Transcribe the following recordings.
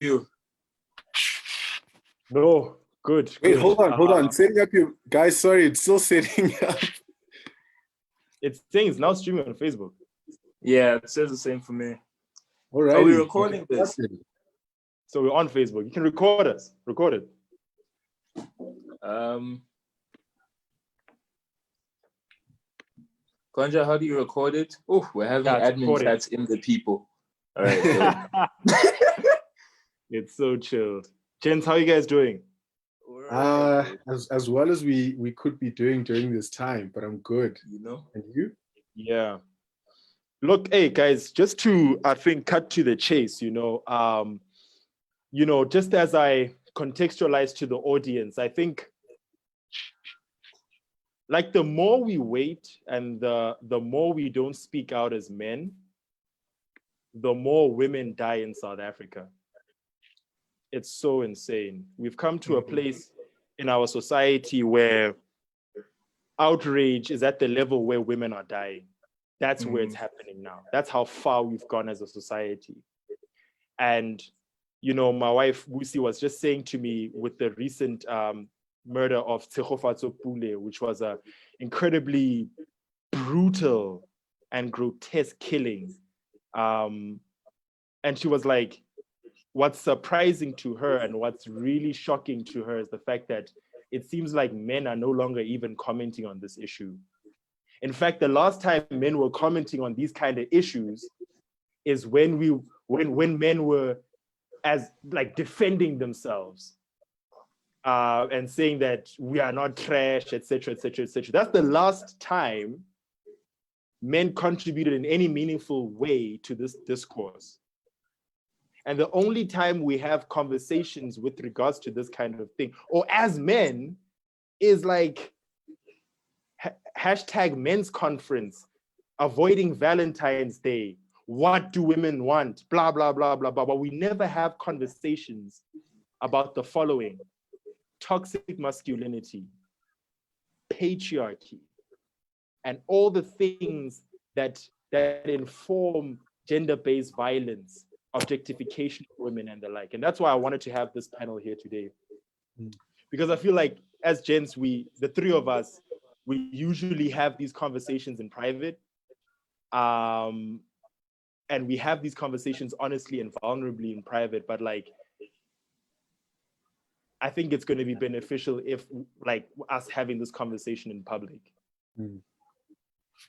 you? No, good. Wait, good. hold on. Setting up your guys. Sorry, it's still setting up. It's saying it's now streaming on Facebook. Yeah, it says the same for me. All right. Are we recording this? So we're on Facebook. You can record us. Record it. Konja, how do you record it? Oh, we're having admin chats in the people. All right. It's so chilled. Gents, how are you guys doing? As well as we could be doing during this time, but I'm good. You know? And you? Yeah. Look, hey guys, just to cut to the chase, just as I contextualize to the audience, I think like the more we wait and the more we don't speak out as men, the more women die in South Africa. It's so insane. We've come to a place in our society where outrage is at the level where women are dying. That's where it's happening now. That's how far we've gone as a society. And, my wife, Busi, was just saying to me with the recent murder of Tsegofatso Pule, which was an incredibly brutal and grotesque killing. And she was like, what's surprising to her and what's really shocking to her is the fact that it seems like men are no longer even commenting on this issue. In fact, the last time men were commenting on these kind of issues is when men were as like defending themselves and saying that we are not trash, etc., etc., etc. That's the last time men contributed in any meaningful way to this discourse. And the only time we have conversations with regards to this kind of thing, or as men, is like hashtag men's conference, avoiding Valentine's Day, what do women want, blah, blah, blah, blah, blah. But we never have conversations about the following: toxic masculinity, patriarchy, and all the things that inform gender-based violence, objectification of women and the like. And that's why I wanted to have this panel here today. Because I feel like as gents, the three of us, we usually have these conversations in private. And we have these conversations honestly and vulnerably in private, but like, I think it's going to be beneficial if like us having this conversation in public.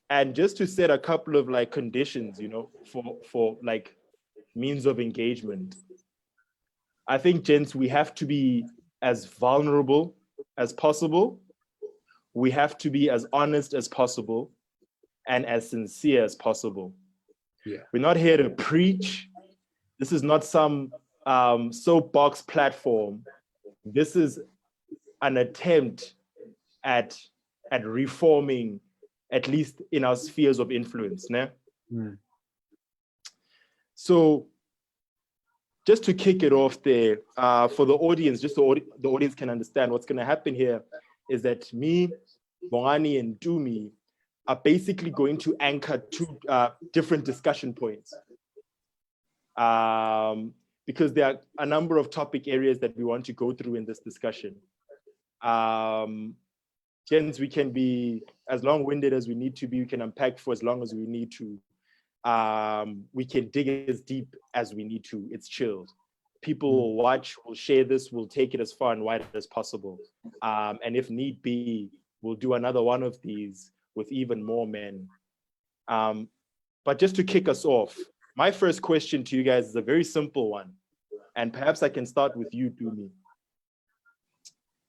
And just to set a couple of like conditions, for like means of engagement. I think, gents, we have to be as vulnerable as possible. We have to be as honest as possible and as sincere as possible. Yeah. We're not here to preach. This is not some soapbox platform. This is an attempt at reforming, at least in our spheres of influence. So just to kick it off there, for the audience, just so the audience can understand what's going to happen here, is that me, Bongani, and Dumi are basically going to anchor two different discussion points. Because there are a number of topic areas that we want to go through in this discussion. Gents, we can be as long-winded as we need to be. We can unpack for as long as we need to. We can dig as deep as we need to. It's chilled. People will watch, will share this, will take it as far and wide as possible. And if need be, we'll do another one of these with even more men. But just to kick us off, my first question to you guys is a very simple one. And perhaps I can start with you, Dumi.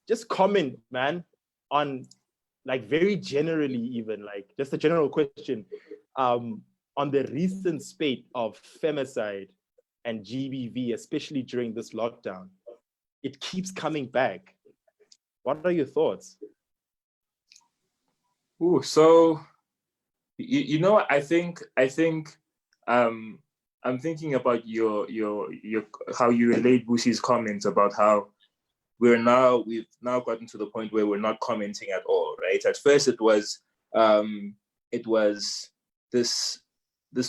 Just comment, man, on like very generally even, like just a general question, on the recent spate of femicide and GBV, especially during this lockdown. It keeps coming back. What are your thoughts? Ooh, so I think I'm thinking about your how you relate Busi's comments about how we've now gotten to the point where we're not commenting at all, right? At first it was this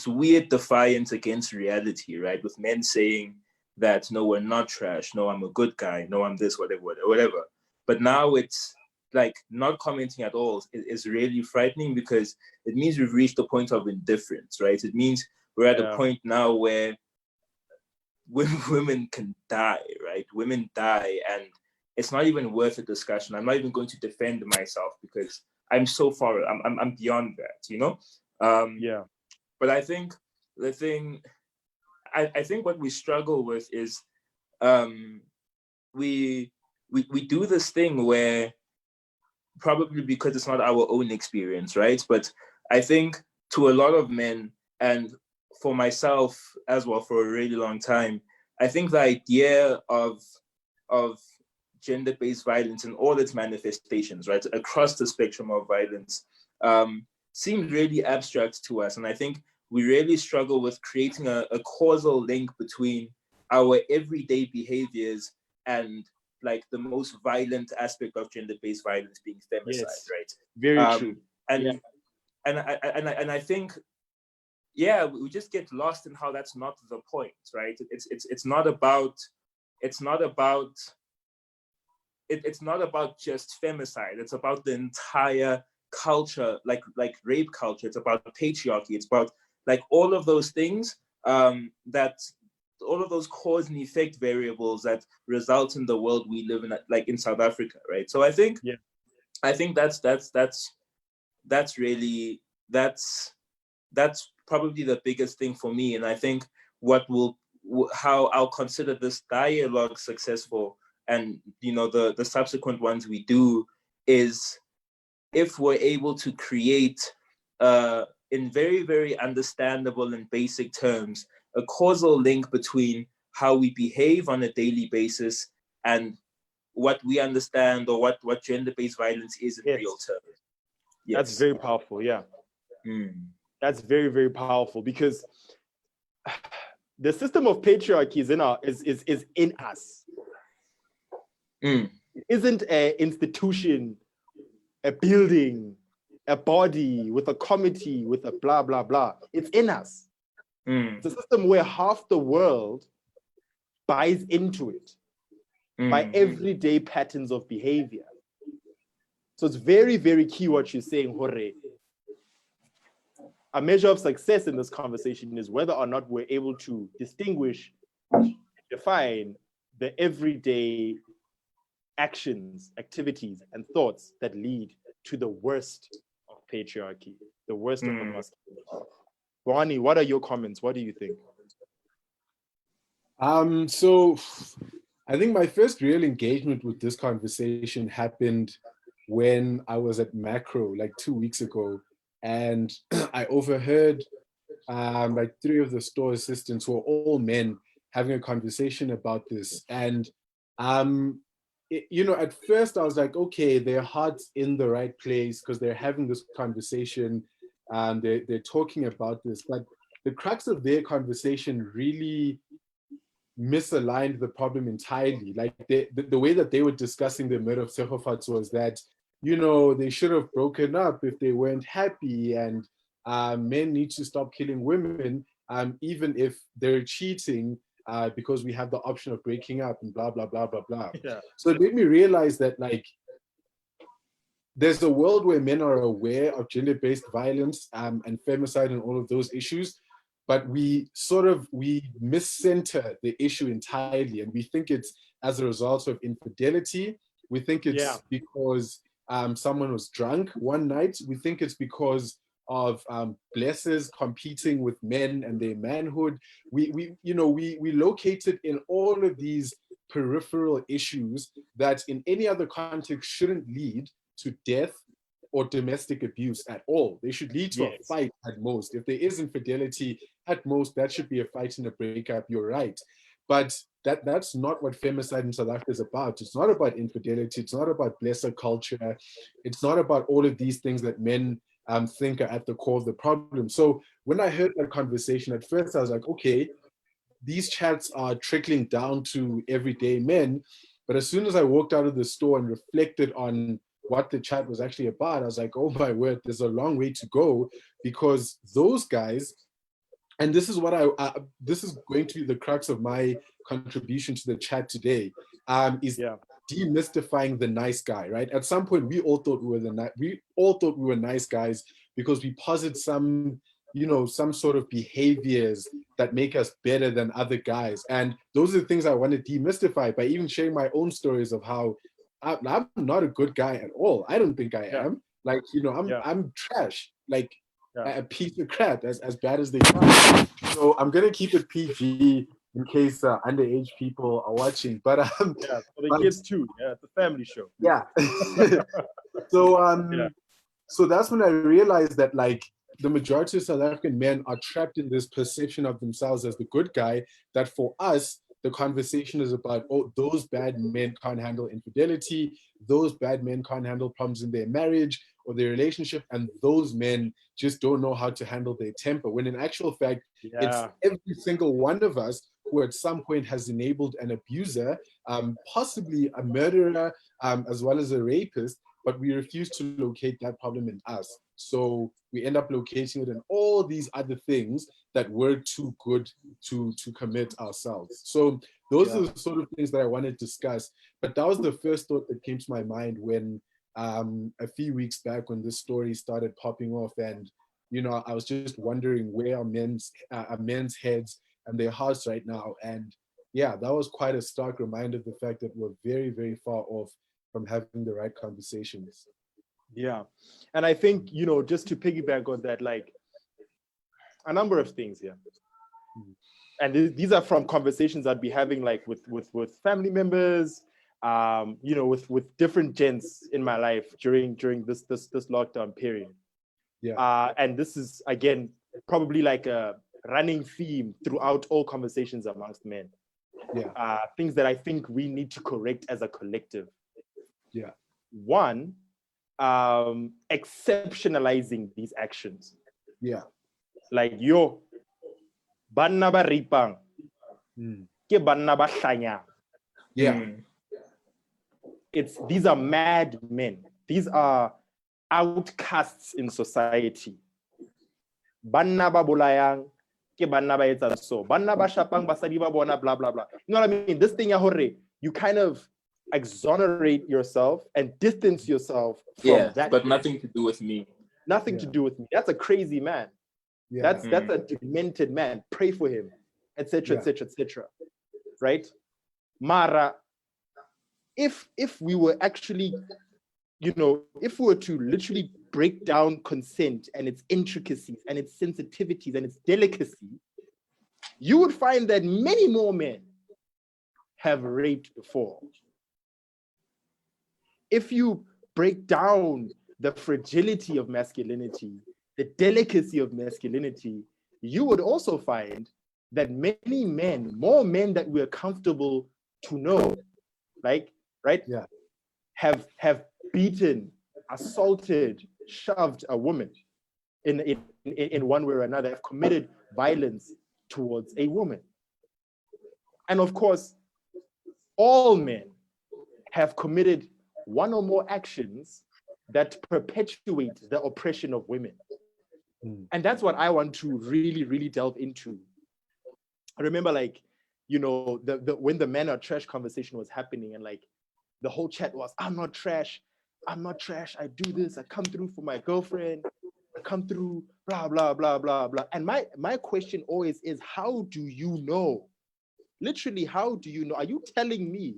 weird defiance against reality, right? With men saying that no, we're not trash, no, I'm a good guy, no, I'm this, whatever, whatever, whatever. But now it's like not commenting at all is really frightening, because it means we've reached a point of indifference, right? It means we're at a point now where women can die, right? Women die, and it's not even worth a discussion. I'm not even going to defend myself because I'm so far, I'm beyond that, you know? But I think the thing, I think what we struggle with is we do this thing where, probably because it's not our own experience, right? But I think to a lot of men, and for myself as well for a really long time, I think the idea of gender-based violence and all its manifestations, right, across the spectrum of violence, seems really abstract to us. And I think we really struggle with creating a causal link between our everyday behaviors and like the most violent aspect of gender-based violence being femicide, right? Very true. And I think, yeah, we just get lost in how that's not the point, right? It's not about just femicide. It's about the entire culture, like rape culture. It's about patriarchy. It's about like all of those things all of those cause and effect variables that result in the world we live in, like in South Africa, right? So I think that's really probably the biggest thing for me. And I think how I'll consider this dialogue successful, and you know the subsequent ones we do, is if we're able to create in very, very understandable and basic terms a causal link between how we behave on a daily basis and what we understand, or what gender-based violence is in real terms. Yes. That's very powerful. That's very, very powerful, because the system of patriarchy is in us. It isn't an institution, a building, a body with a committee with a blah blah blah. It's in us. It's a system where half the world buys into it by everyday patterns of behavior. So it's very, very key what you're saying, Jorge. A measure of success in this conversation is whether or not we're able to distinguish, define the everyday actions, activities, and thoughts that lead to the worst of patriarchy, the worst of masculinity. Ronnie, what are your comments? What do you think? So I think my first real engagement with this conversation happened when I was at Macro like 2 weeks ago, and I overheard like 3 of the store assistants, who are all men, having a conversation about this. And at first I was like, okay, their heart's in the right place because they're having this conversation. They're talking about this, but the crux of their conversation really misaligned the problem entirely. Like the way that they were discussing the murder of Tshegofatso was that, they should have broken up if they weren't happy, and men need to stop killing women, even if they're cheating, because we have the option of breaking up, and blah, blah, blah, blah, blah. Yeah. So it made me realize that, like, there's a world where men are aware of gender-based violence and femicide and all of those issues, but we miscenter the issue entirely, and we think it's as a result of infidelity. We think it's because someone was drunk one night. We think it's because of blessers competing with men and their manhood. We located in all of these peripheral issues that in any other context shouldn't lead to death or domestic abuse at all. They should lead to a fight at most. If there is infidelity, at most, that should be a fight and a breakup. You're right. But that's not what femicide in South Africa is about. It's not about infidelity. It's not about blesser culture. It's not about all of these things that men think are at the core of the problem. So when I heard that conversation, at first I was like, okay, these chats are trickling down to everyday men. But as soon as I walked out of the store and reflected on what the chat was actually about, I was like, oh my word, there's a long way to go, because those guys and this is what this is going to be the crux of my contribution to the chat today, is demystifying the nice guy, right? At some point, we all thought we were nice guys because we posit some, some sort of behaviors that make us better than other guys. And those are the things I want to demystify by even sharing my own stories of how I'm not a good guy at all. I don't think I am. Like, I'm trash. Like, a piece of crap, as bad as they are. So I'm gonna keep it PG in case underage people are watching. But for the kids too. Yeah, it's a family show. Yeah. So that's when I realized that, like, the majority of South African men are trapped in this perception of themselves as the good guy, that for us, the conversation is about, oh, those bad men can't handle infidelity, those bad men can't handle problems in their marriage or their relationship, and those men just don't know how to handle their temper. When in actual fact, it's every single one of us who at some point has enabled an abuser, possibly a murderer, as well as a rapist, but we refuse to locate that problem in us. So we end up locating it in all these other things that we're too good to commit ourselves. So those are the sort of things that I want to discuss. But that was the first thought that came to my mind when a few weeks back, when this story started popping off, and I was just wondering where are men's heads and their hearts right now. And yeah, that was quite a stark reminder of the fact that we're very, very far off from having the right conversations. Yeah. And I think, just to piggyback on that, like, a number of things here. And these are from conversations I'd be having, like, with family members, with different gents in my life during this lockdown period. Yeah. And this is, again, probably like a running theme throughout all conversations amongst men. Yeah. Things that I think we need to correct as a collective. Yeah. One, exceptionalizing these actions. Yeah. Like, banna ba ripang, ke banna ba hlanya. Yeah. These are mad men. These are outcasts in society. Banna ba bolayang, ke banna ba etsang so. Banna ba shapang basadi ba bona, blah blah blah. You know what I mean? This thing, you kind of exonerate yourself and distance yourself from that. But nothing to do with me. Nothing to do with me. That's a crazy man. Yeah. That's a demented man. Pray for him, etc., etc., etc. Right? Mara, if we were actually, if we were to literally break down consent and its intricacies and its sensitivities and its delicacy, you would find that many more men have raped before. If you break down the fragility of masculinity, the delicacy of masculinity, you would also find that many men, more men that we're comfortable to know, like, right? Yeah. Have beaten, assaulted, shoved a woman in one way or another, have committed violence towards a woman. And of course, all men have committed one or more actions that perpetuate the oppression of women. And that's what I want to really, really delve into. I remember, like, when the men are trash conversation was happening, and like the whole chat was, I'm not trash, I do this, I come through for my girlfriend, I come through, blah, blah, blah, blah, blah. And my question always is, how do you know? Literally, how do you know? Are you telling me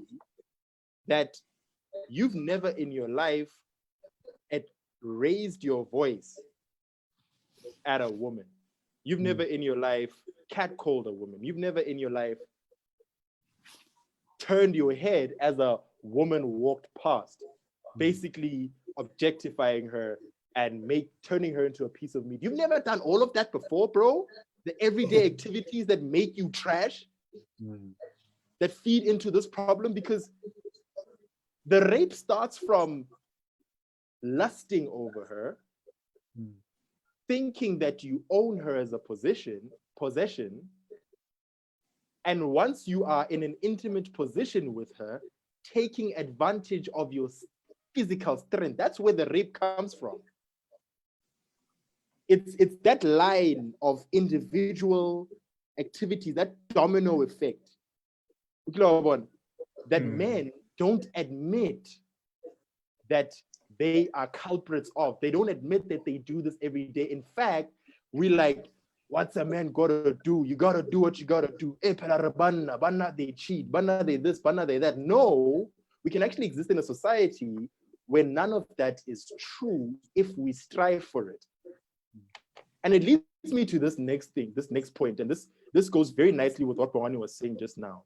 that you've never in your life raised your voice at a woman? You've never in your life catcalled a woman. You've never in your life turned your head as a woman walked past, basically objectifying her and turning her into a piece of meat. You've never done all of that before, bro? The everyday activities that make you trash, that feed into this problem, because the rape starts from lusting over her, thinking that you own her as a possession, and once you are in an intimate position with her, taking advantage of your physical strength. That's where the rape comes from. it's that line of individual activity, that domino effect, that men don't admit that they are culprits of. They don't admit that they do this every day. In fact, we like, what's a man gotta do? You gotta do what you gotta do. Banna, they cheat, banna, they this, banna, they that. No, we can actually exist in a society where none of that is true if we strive for it. And it leads me to this next thing, this next point, and this goes very nicely with what Bawani was saying just now.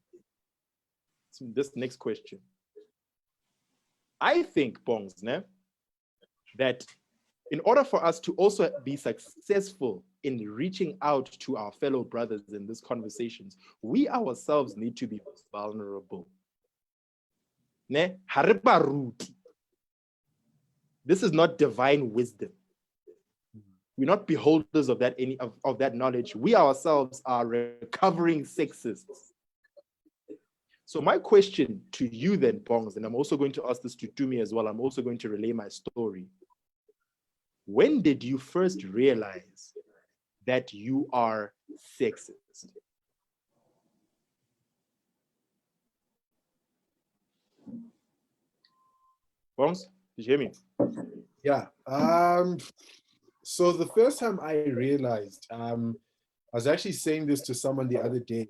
So this next question. I think, Bongs, that in order for us to also be successful in reaching out to our fellow brothers in these conversations, we ourselves need to be vulnerable. This is not divine wisdom. We're not beholders of that of that knowledge. We ourselves are recovering sexists. So my question to you then, Bongs, and I'm also going to ask this to Tumi as well. I'm also going to relay my story. When did you first realize that you are sexist? Bongs, did you hear me? Yeah. So the first time I realized, I was actually saying this to someone the other day.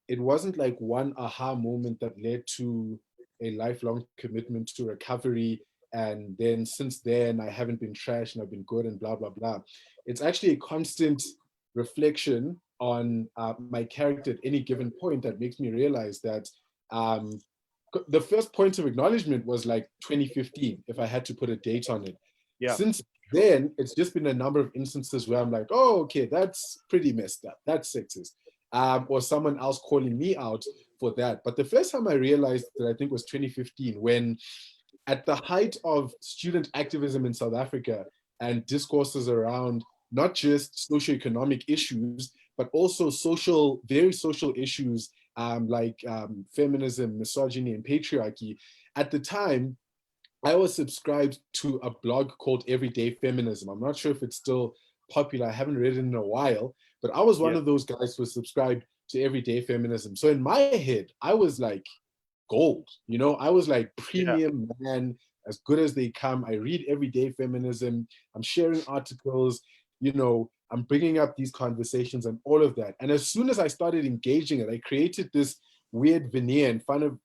It wasn't like one aha moment that led to a lifelong commitment to recovery. And then since then, I haven't been trash and I've been good and blah, blah, blah. It's actually a constant reflection on my character at any given point that makes me realize that the first point of acknowledgement was like 2015, if I had to put a date on it. Yeah. Since then, it's just been a number of instances where I'm like, oh, okay, that's pretty messed up. That's sexist. Or someone else calling me out for that. But the first time I realized that, I think, was 2015, when at the height of student activism in South Africa and discourses around not just socioeconomic issues, but also very social issues like feminism, misogyny, and patriarchy. At the time, I was subscribed to a blog called Everyday Feminism. I'm not sure if it's still popular. I haven't read it in a while, but I was one of those guys who was subscribed to Everyday Feminism. So in my head, I was like gold, I was like premium man, as good as they come. I read Everyday Feminism. I'm sharing articles, I'm bringing up these conversations and all of that. And as soon as I started engaging it, I created this weird veneer in front of,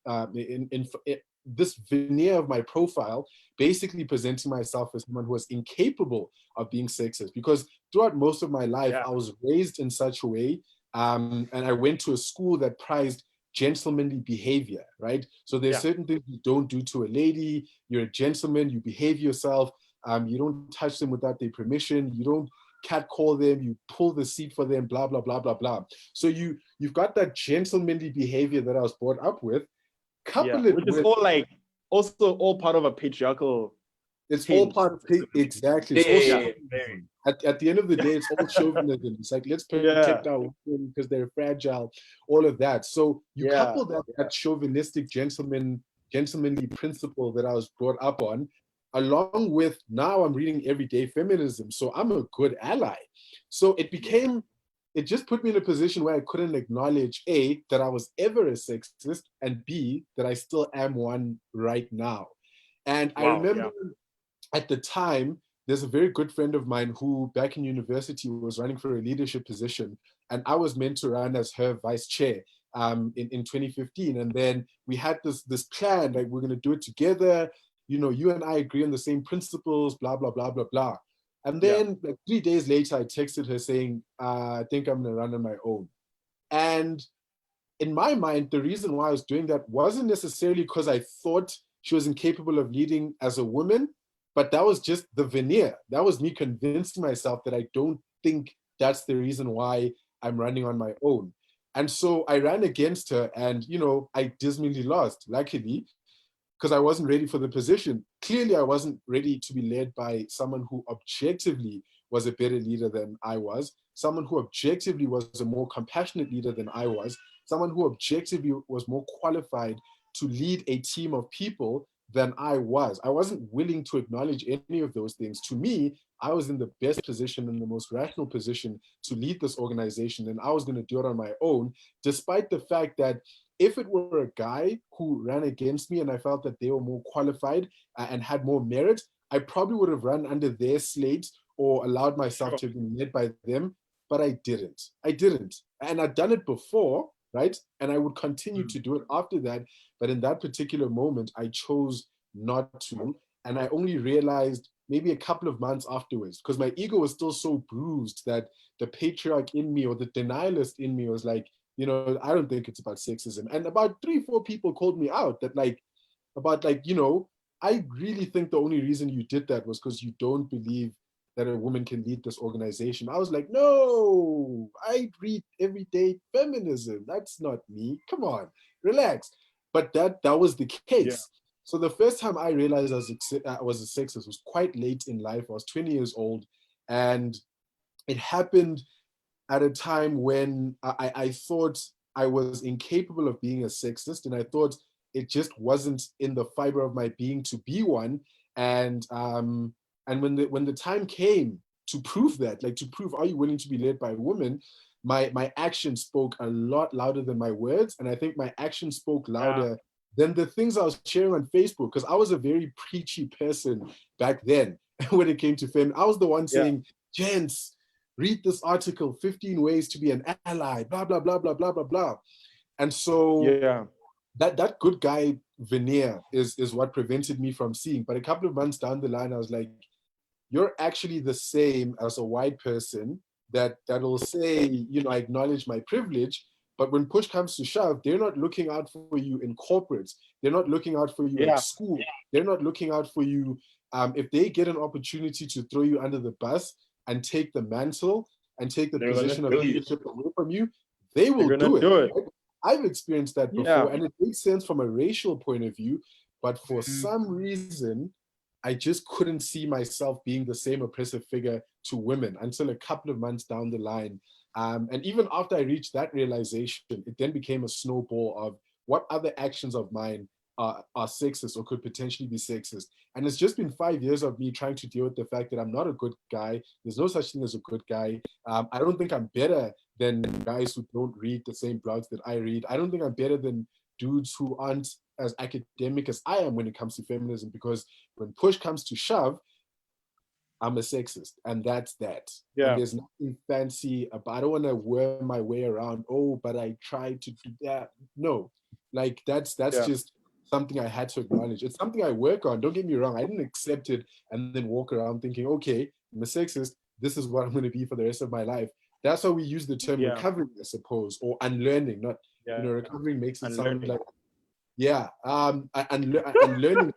this veneer of my profile, basically presenting myself as someone who was incapable of being sexist, because throughout most of my life, I was raised in such a way, and I went to a school that prized gentlemanly behavior, right? So there's certain things you don't do to a lady. You're a gentleman, you behave yourself, you don't touch them without their permission, you don't catcall them, you pull the seat for them, blah, blah, blah, blah, blah. So you've got that gentlemanly behavior that I was brought up with. Couple it which with, is all like also all part of a patriarchal. It's all part of exactly. At the end of the day, it's all chauvinism. It's like, let's protect our women because they're fragile, all of that. So you couple that chauvinistic gentlemanly principle that I was brought up on, along with now I'm reading Everyday Feminism. So I'm a good ally. So it just put me in a position where I couldn't acknowledge A, that I was ever a sexist, and B, that I still am one right now. And I remember at the time, there's a very good friend of mine who back in university was running for a leadership position, and I was meant to run as her vice chair in 2015. And then we had this plan, like we're gonna do it together. You and I agree on the same principles, blah, blah, blah, blah, blah. And then like 3 days later, I texted her saying, I think I'm gonna run on my own. And in my mind, the reason why I was doing that wasn't necessarily because I thought she was incapable of leading as a woman, but that was just the veneer. That was me convincing myself that I don't think that's the reason why I'm running on my own. And so I ran against her, and I dismally lost, luckily, because I wasn't ready for the position. Clearly, I wasn't ready to be led by someone who objectively was a better leader than I was, someone who objectively was a more compassionate leader than I was, someone who objectively was more qualified to lead a team of people than I was. I wasn't willing to acknowledge any of those things. To me, I was in the best position and the most rational position to lead this organization, and I was going to do it on my own, despite the fact that if it were a guy who ran against me and I felt that they were more qualified and had more merit, I probably would have run under their slate or allowed myself to be led by them, but I didn't. And I'd done it before, right? And I would continue to do it after that. But in that particular moment, I chose not to. And I only realized maybe a couple of months afterwards, because my ego was still so bruised that the patriarch in me or the denialist in me was like, you know, I don't think it's about sexism. And about 3-4 people called me out that you know, I really think the only reason you did that was because you don't believe that a woman can lead this organization. I was like, no, I read everyday feminism. That's not me. Come on, relax. But that was the case. Yeah. So the first time I realized I was a sexist was quite late in life. I was 20 years old, and it happened at a time when I thought I was incapable of being a sexist, and I thought it just wasn't in the fiber of my being to be one. And when the time came to prove that, like to prove, are you willing to be led by a woman? My action spoke a lot louder than my words, and I think my action spoke louder than the things I was sharing on Facebook, because I was a very preachy person back then when it came to femme. I was the one saying, gents, read this article, 15 ways to be an ally, blah, blah, blah, blah, blah, blah, blah. And so that good guy veneer is what prevented me from seeing. But a couple of months down the line, I was like, you're actually the same as a white person that'll say, you know, I acknowledge my privilege, but when push comes to shove, they're not looking out for you in corporates. They're not looking out for you at school. They're not looking out for you. If they get an opportunity to throw you under the bus and take the mantle and take the position of leadership away from you, they will do it. Right? I've experienced that before, and it makes sense from a racial point of view, but for some reason, I just couldn't see myself being the same oppressive figure to women until a couple of months down the line. And even after I reached that realization, it then became a snowball of what other actions of mine are sexist or could potentially be sexist. And it's just been 5 years of me trying to deal with the fact that I'm not a good guy. There's no such thing as a good guy. I don't think I'm better than guys who don't read the same blogs that I read. I don't think I'm better than dudes who aren't as academic as I am when it comes to feminism, because when push comes to shove, I'm a sexist, and that's that. Yeah. And there's nothing fancy about, I don't want to wear my way around, oh, but I tried to do that. No, like that's just something I had to acknowledge. It's something I work on. Don't get me wrong. I didn't accept it and then walk around thinking, okay, I'm a sexist. This is what I'm going to be for the rest of my life. That's why we use the term recovering, I suppose, or unlearning. Not, you know, recovering makes it sound like, unlearning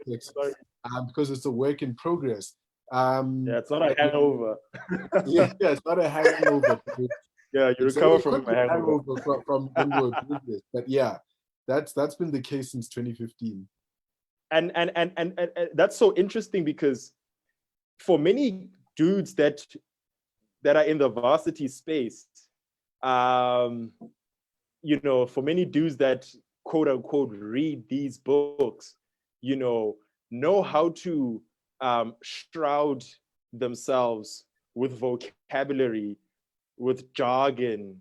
because it's a work in progress. It's not a hangover. It's not a hangover. You recover from a hangover from when you were business. But yeah, that's been the case since 2015. And that's so interesting, because for many dudes that are in the varsity space, you know, for many dudes that quote unquote read these books, you know how to shroud themselves with vocabulary, with jargon,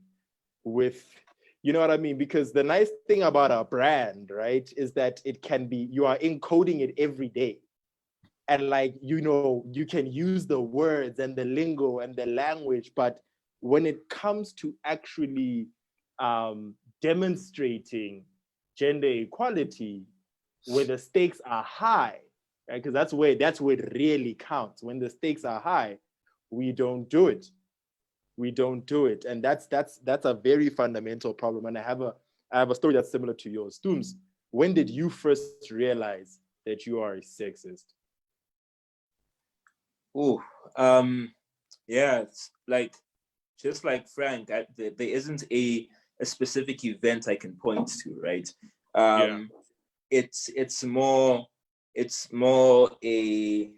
with, you know what I mean? Because the nice thing about our brand, right, is that it can be, you are encoding it every day. And like, you know, you can use the words and the lingo and the language, but when it comes to actually demonstrating gender equality, where the stakes are high, right? Because that's where it really counts. When the stakes are high, we don't do it. And that's a very fundamental problem. And I have a story that's similar to yours. Stooms, when did you first realize that you are a sexist? It's like, just like Frank, there isn't a specific event I can point to, right? It's more a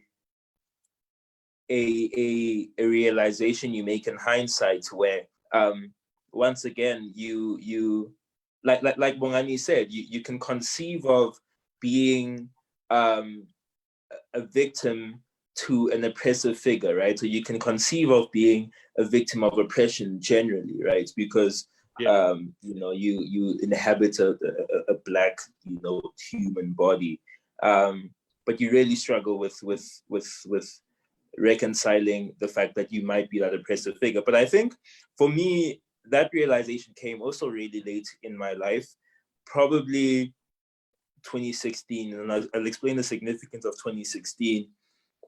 realization you make in hindsight, where once again you like Bongani said, you can conceive of being a victim to an oppressive figure, right? So you can conceive of being a victim of oppression generally, right? Because you inhabit a black, human body, but you really struggle with reconciling the fact that you might be that oppressive figure. But I think for me, that realization came also really late in my life, probably 2016, and I'll explain the significance of 2016.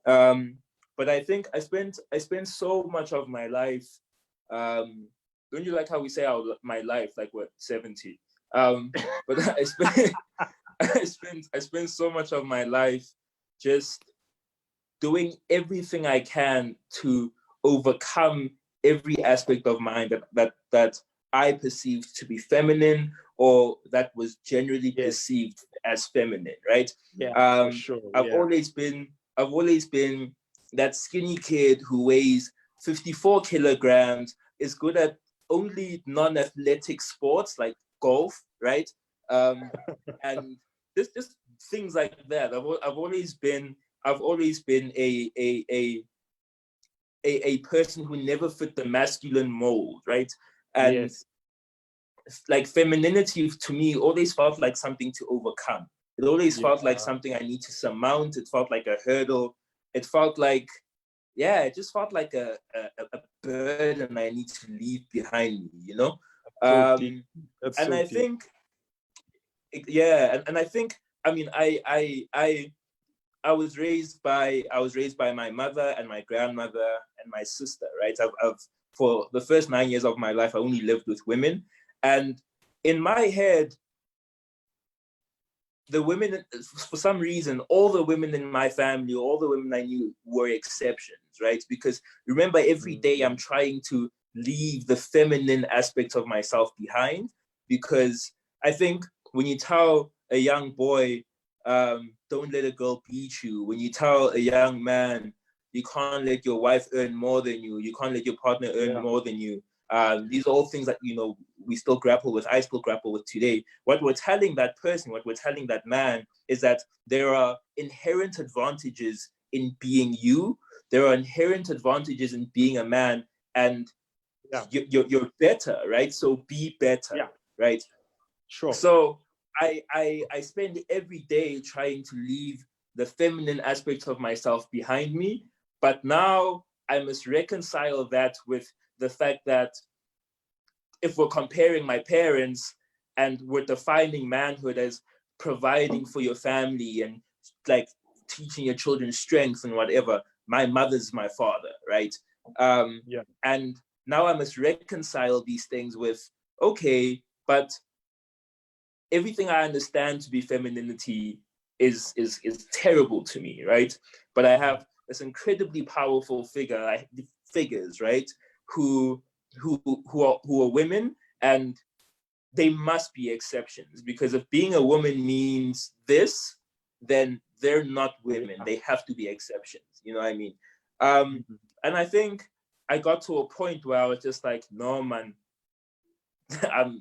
But I think I spent so much of my life. Don't you like how we say my life, like what, 70? But I spent so much of my life just doing everything I can to overcome every aspect of mine that I perceived to be feminine, or that was generally perceived as feminine, right? Yeah, for sure. I've always been that skinny kid who weighs 54 kilograms, is good at only non-athletic sports like golf, right? And just things like that. I've always been a person who never fit the masculine mold, right? And like femininity to me always felt like something to overcome. It always felt like something I need to surmount. It felt like a hurdle. It felt like, it just felt like a burden I need to leave behind me, and I think, and I think, I mean, I was raised by my mother and my grandmother and my sister, right? I've for the first 9 years of my life, I only lived with women, and in my head, the women, for some reason, all the women in my family, all the women I knew were exceptions, right? Because remember, every day I'm trying to leave the feminine aspects of myself behind, because I think when you tell a young boy, don't let a girl beat you, when you tell a young man, you can't let your wife earn more than you can't let your partner earn more than you, these are all things that, we still grapple with, I still grapple with today. What we're telling that person, what we're telling that man, is that there are inherent advantages in being you. There are inherent advantages in being a man, and you're better, right? So be better, right? Sure. So I spend every day trying to leave the feminine aspects of myself behind me, but now I must reconcile that with the fact that if we're comparing my parents and we're defining manhood as providing for your family and like teaching your children strength and whatever, my mother's my father, right? And now I must reconcile these things with, okay, but everything I understand to be femininity is terrible to me, right? But I have this incredibly powerful figures, right, who are women, and they must be exceptions, because if being a woman means this, then they're not women. They have to be exceptions. You know what I mean? And I think I got to a point where I was just like, no, man,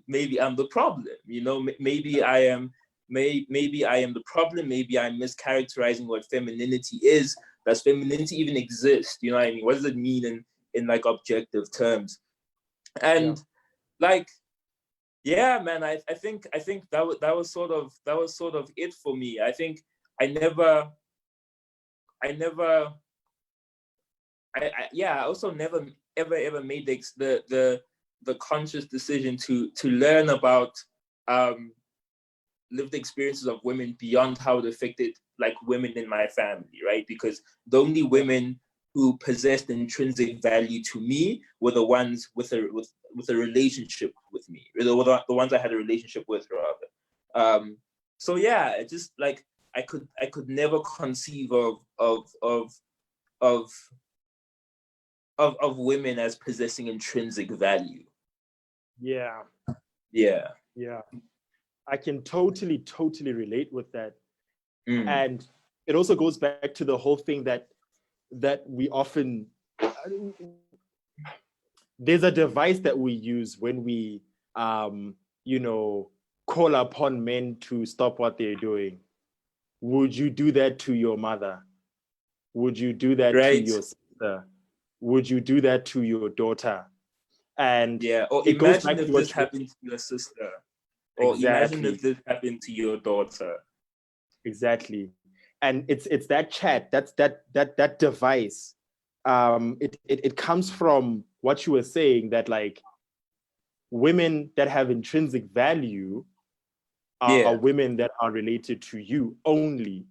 maybe I'm the problem. Maybe I am the problem. Maybe I'm mischaracterizing what femininity is. Does femininity even exist? You know what I mean? What does it mean in like objective terms? And like, man, I think that was sort of it for me. I think I also never ever made the conscious decision to learn about lived experiences of women beyond how it affected like women in my family, right? Because the only women who possessed intrinsic value to me were the ones with a relationship with me, the ones I had a relationship with, rather. So yeah, it just like I could never conceive of women as possessing intrinsic value. Yeah. I can totally relate with that. And it also goes back to the whole thing that we often, there's a device that we use when we call upon men to stop what they're doing. Would you do that to your mother? Would you do that to Right. your sister? Would you do that to your daughter? And Yeah. Or it goes imagine back if to this what you, happened to your sister. Or imagine if this happened to your daughter. Exactly. And it's that chat, that device. It comes from what you were saying, that like women that have intrinsic value are women that are related to you only.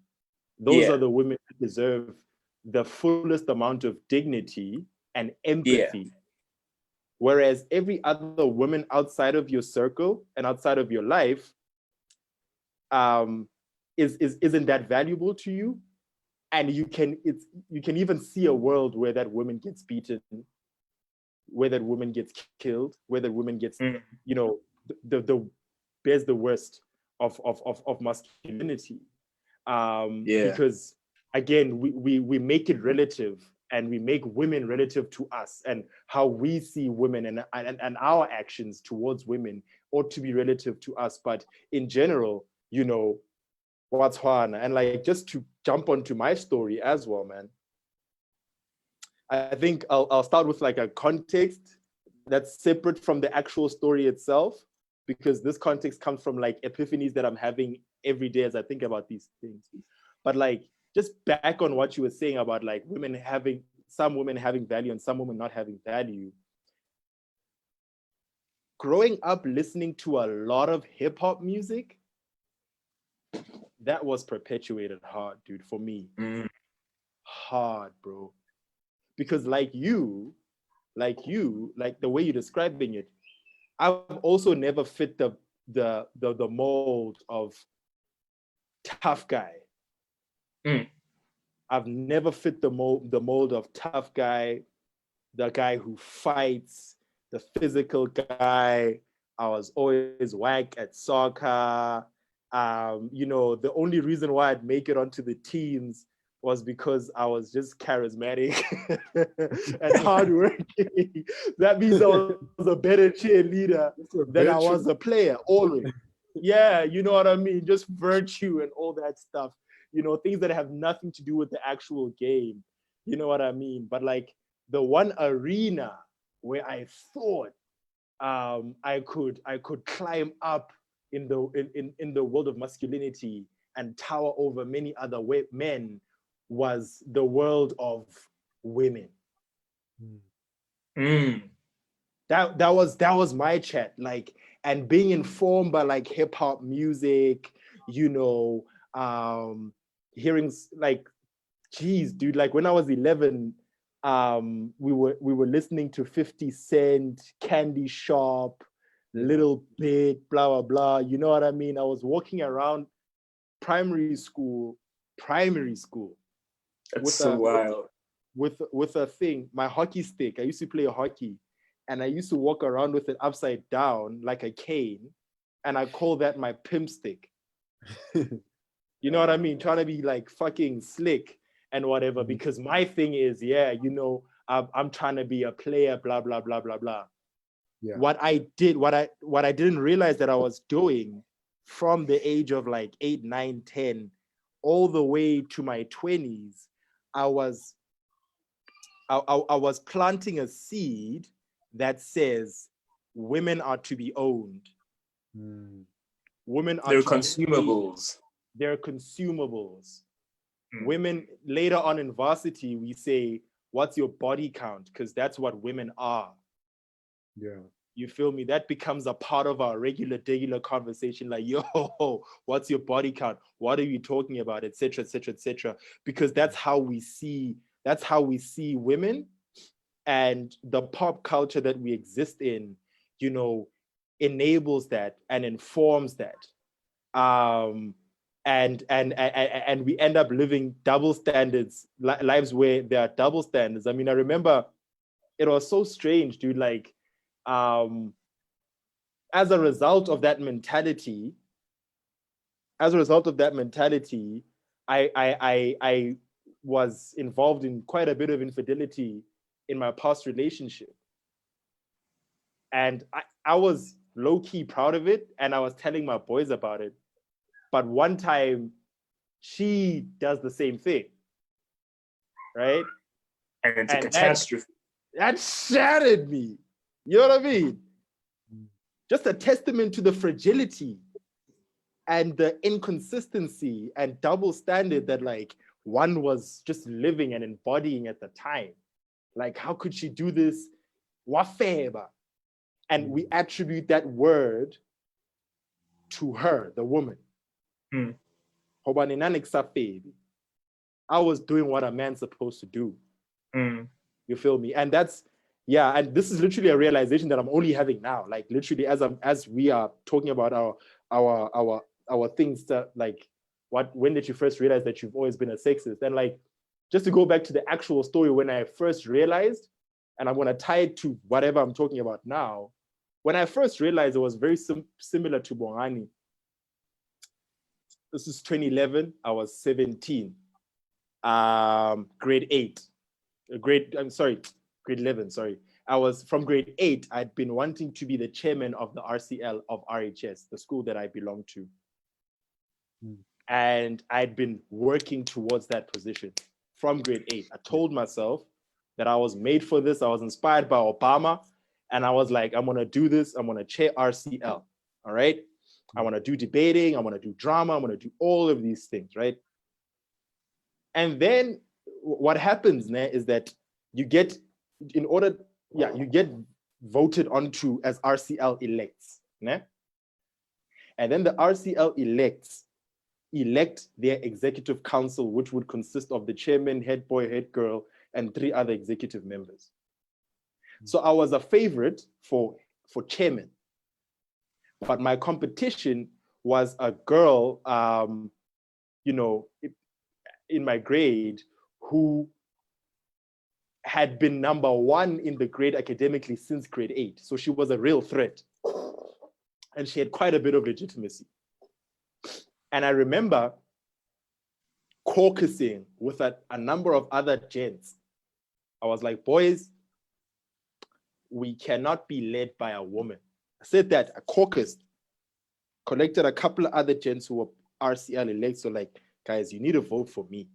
Those are the women that deserve the fullest amount of dignity and empathy. Whereas every other woman outside of your circle and outside of your life isn't that valuable to you. And you can even see a world where that woman gets beaten, where that woman gets killed, where that woman gets, you know, the bears the worst of masculinity. Because again, we make it relative, and we make women relative to us, and how we see women and our actions towards women ought to be relative to us. But in general, you know, what's one? And like, just to jump onto my story as well, man. I think I'll start with like a context that's separate from the actual story itself, because this context comes from like epiphanies that I'm having every day as I think about these things. But like, just back on what you were saying about like some women having value and some women not having value. Growing up listening to a lot of hip hop music, that was perpetuated hard, dude, for me. Hard, bro. Because like the way you're describing it, I've also never fit the mold of tough guy. I've never fit the mold of tough guy, the guy who fights, the physical guy. I was always whack at soccer. You know, the only reason why I'd make it onto the teams was because I was just charismatic and hardworking. That means I was a better cheerleader than I was a player, always. Yeah, you know what I mean? Just virtue and all that stuff. You know, things that have nothing to do with the actual game. You know what I mean? But like the one arena where I thought I could climb up in the world of masculinity and tower over many other men was the world of women. That was my chat, like, and being informed by like hip hop music, you know, hearing like, geez, dude, like when I was 11, we were listening to 50 Cent, Candy Shop, Little Bit, blah blah blah. You know what I mean? I was walking around primary school. That's so wild. With a thing, my hockey stick. I used to play hockey, and I used to walk around with it upside down like a cane, and I call that my pimp stick. You know what I mean? Trying to be like fucking slick and whatever, because my thing is, you know, I'm trying to be a player, blah blah blah blah blah. What I didn't realize that I was doing from the age of like 8, 9, 10, all the way to my 20s, I was planting a seed that says women are to be owned. Women are They're consumables. They're consumables. Women, later on in varsity, we say, what's your body count? Because that's what women are. Yeah. You feel me? That becomes a part of our regular conversation. Like, yo, what's your body count? What are you talking about? Et cetera, et cetera, et cetera. Because that's how we see women, and the pop culture that we exist in, you know, enables that and informs that. And we end up living double standards, lives where there are double standards. I mean, I remember it was so strange, dude. Like, as a result of that mentality, I was involved in quite a bit of infidelity in my past relationship. And I was low-key proud of it, and I was telling my boys about it. But one time, she does the same thing. right? And it's a And catastrophe. That shattered me. You know what I mean? Just a testament to the fragility and the inconsistency and double standard that like one was just living and embodying at the time. Like, how could she do this? Wafeba. And we attribute that word to her, the woman. Hmm. I was doing what a man's supposed to do. Mm. You feel me? And that's, yeah, and this is literally a realization that I'm only having now. Like literally as we are talking about our things that like, when did you first realize that you've always been a sexist? And like, just to go back to the actual story, when I first realized, and I'm gonna tie it to whatever I'm talking about now. When I first realized, it was very similar to Bongani. This is 2011, I was 17. Grade 11, sorry. I was from grade 8, I'd been wanting to be the chairman of the RCL of RHS, the school that I belong to. And I'd been working towards that position from grade 8. I told myself that I was made for this. I was inspired by Obama. And I was like, I'm gonna do this. I'm gonna chair RCL, all right? I wanna do debating. I wanna do drama. I'm gonna do all of these things, right? And then what happens now is that you get voted onto as RCL elects, né? And then the RCL elects elect their executive council, which would consist of the chairman, head boy, head girl, and 3 other executive members. So I was a favorite for chairman, but my competition was a girl, in my grade who had been number 1 in the grade academically since grade 8. So she was a real threat. And she had quite a bit of legitimacy. And I remember caucusing with a number of other gents. I was like, boys, we cannot be led by a woman. I said that, I caucused, collected a couple of other gents who were RCL elects. So like, guys, you need to vote for me.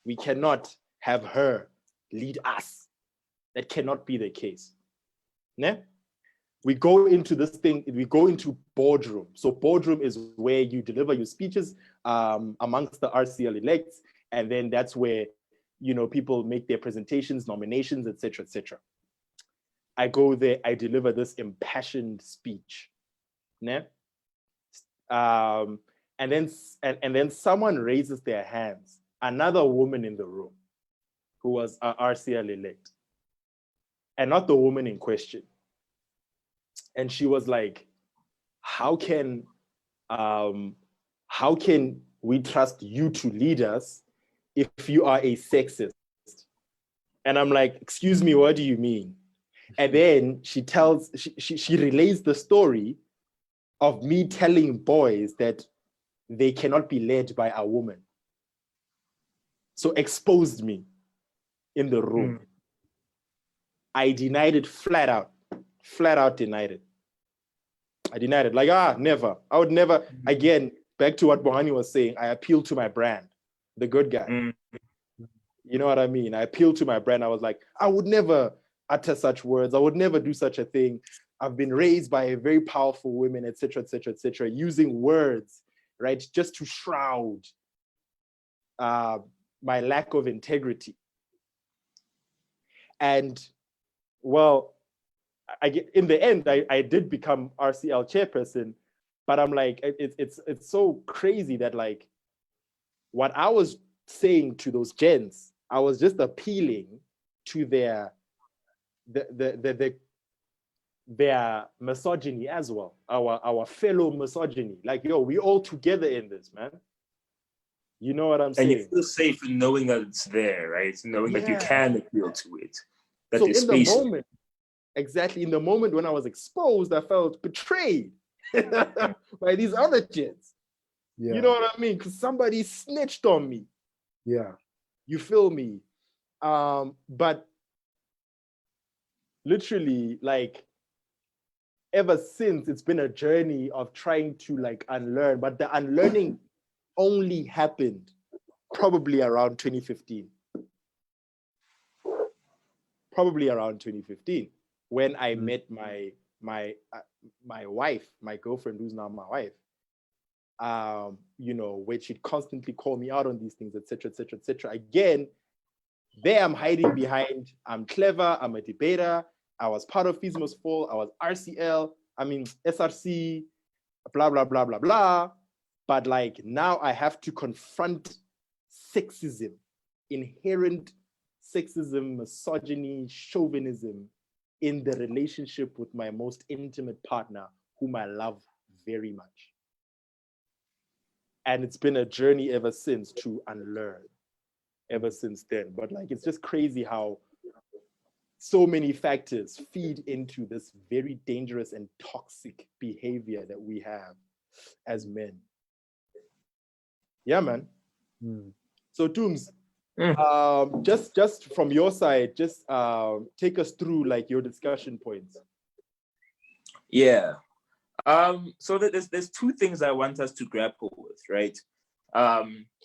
We cannot have her lead us. That cannot be the case. Ne? We go into this thing, we go into boardroom. So boardroom is where you deliver your speeches amongst the RCL elects. And then that's where, people make their presentations, nominations, etc., etc. I go there, I deliver this impassioned speech. Ne? And then someone raises their hands, another woman in the room who was a RCL elect, and not the woman in question. And she was like, how can we trust you to lead us if you are a sexist? And I'm like, excuse me, what do you mean? And then she relays the story of me telling boys that they cannot be led by a woman. So exposed me in the room. I denied it flat out denied it. I denied it, like, never. I would never, again, back to what Bohani was saying, I appeal to my brand, the good guy. You know what I mean? I appeal to my brand. I was like, I would never utter such words. I would never do such a thing. I've been raised by a very powerful women, etc., etc., etc., using words, right, just to shroud my lack of integrity. And well, in the end, I did become RCL chairperson, but I'm like, it's so crazy that like, what I was saying to those gents, I was just appealing to their misogyny as well, our fellow misogyny. Like, yo, we all together in this, man. You know what I'm saying? And you feel safe in knowing that it's there, right? Knowing that you can appeal to it. That so there's in space. the moment, exactly in the moment when I was exposed, I felt betrayed by these other gents. Yeah. You know what I mean? Because somebody snitched on me. Yeah. You feel me? But literally, like, ever since, it's been a journey of trying to like unlearn, but the unlearning only happened probably around 2015. probably around 2015, when I met my wife, my girlfriend, who's now my wife. Where she'd constantly call me out on these things, etc., etc., etc. Again, there I'm hiding behind, I'm clever, I'm a debater, I was part of Fees Must Fall, I was SRC, blah, blah, blah, blah, blah. But like now I have to confront sexism, inherent sexism, misogyny, chauvinism in the relationship with my most intimate partner, whom I love very much. And it's been a journey ever since to unlearn, ever since then. But like, it's just crazy how so many factors feed into this very dangerous and toxic behavior that we have as men. Yeah, man. So Tooms, just from your side, just take us through like your discussion points. Yeah. So there's two things I want us to grapple with, right?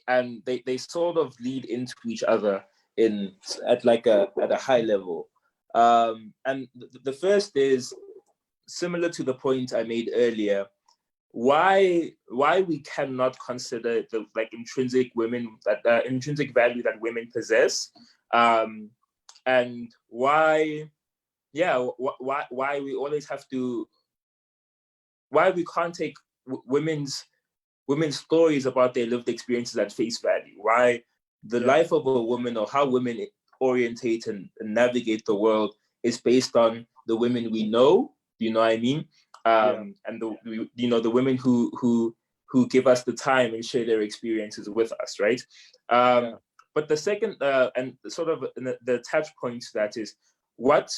And they sort of lead into each other at a high level. And the first is similar to the point I made earlier. Why we cannot consider the intrinsic value that women possess, and why we always have to. Why we can't take women's stories about their lived experiences at face value. Why the life of a woman or how women orientate and navigate the world is based on the women we know. You know what I mean? And the women who give us the time and share their experiences with us, right? But the second and sort of the touch point to that is what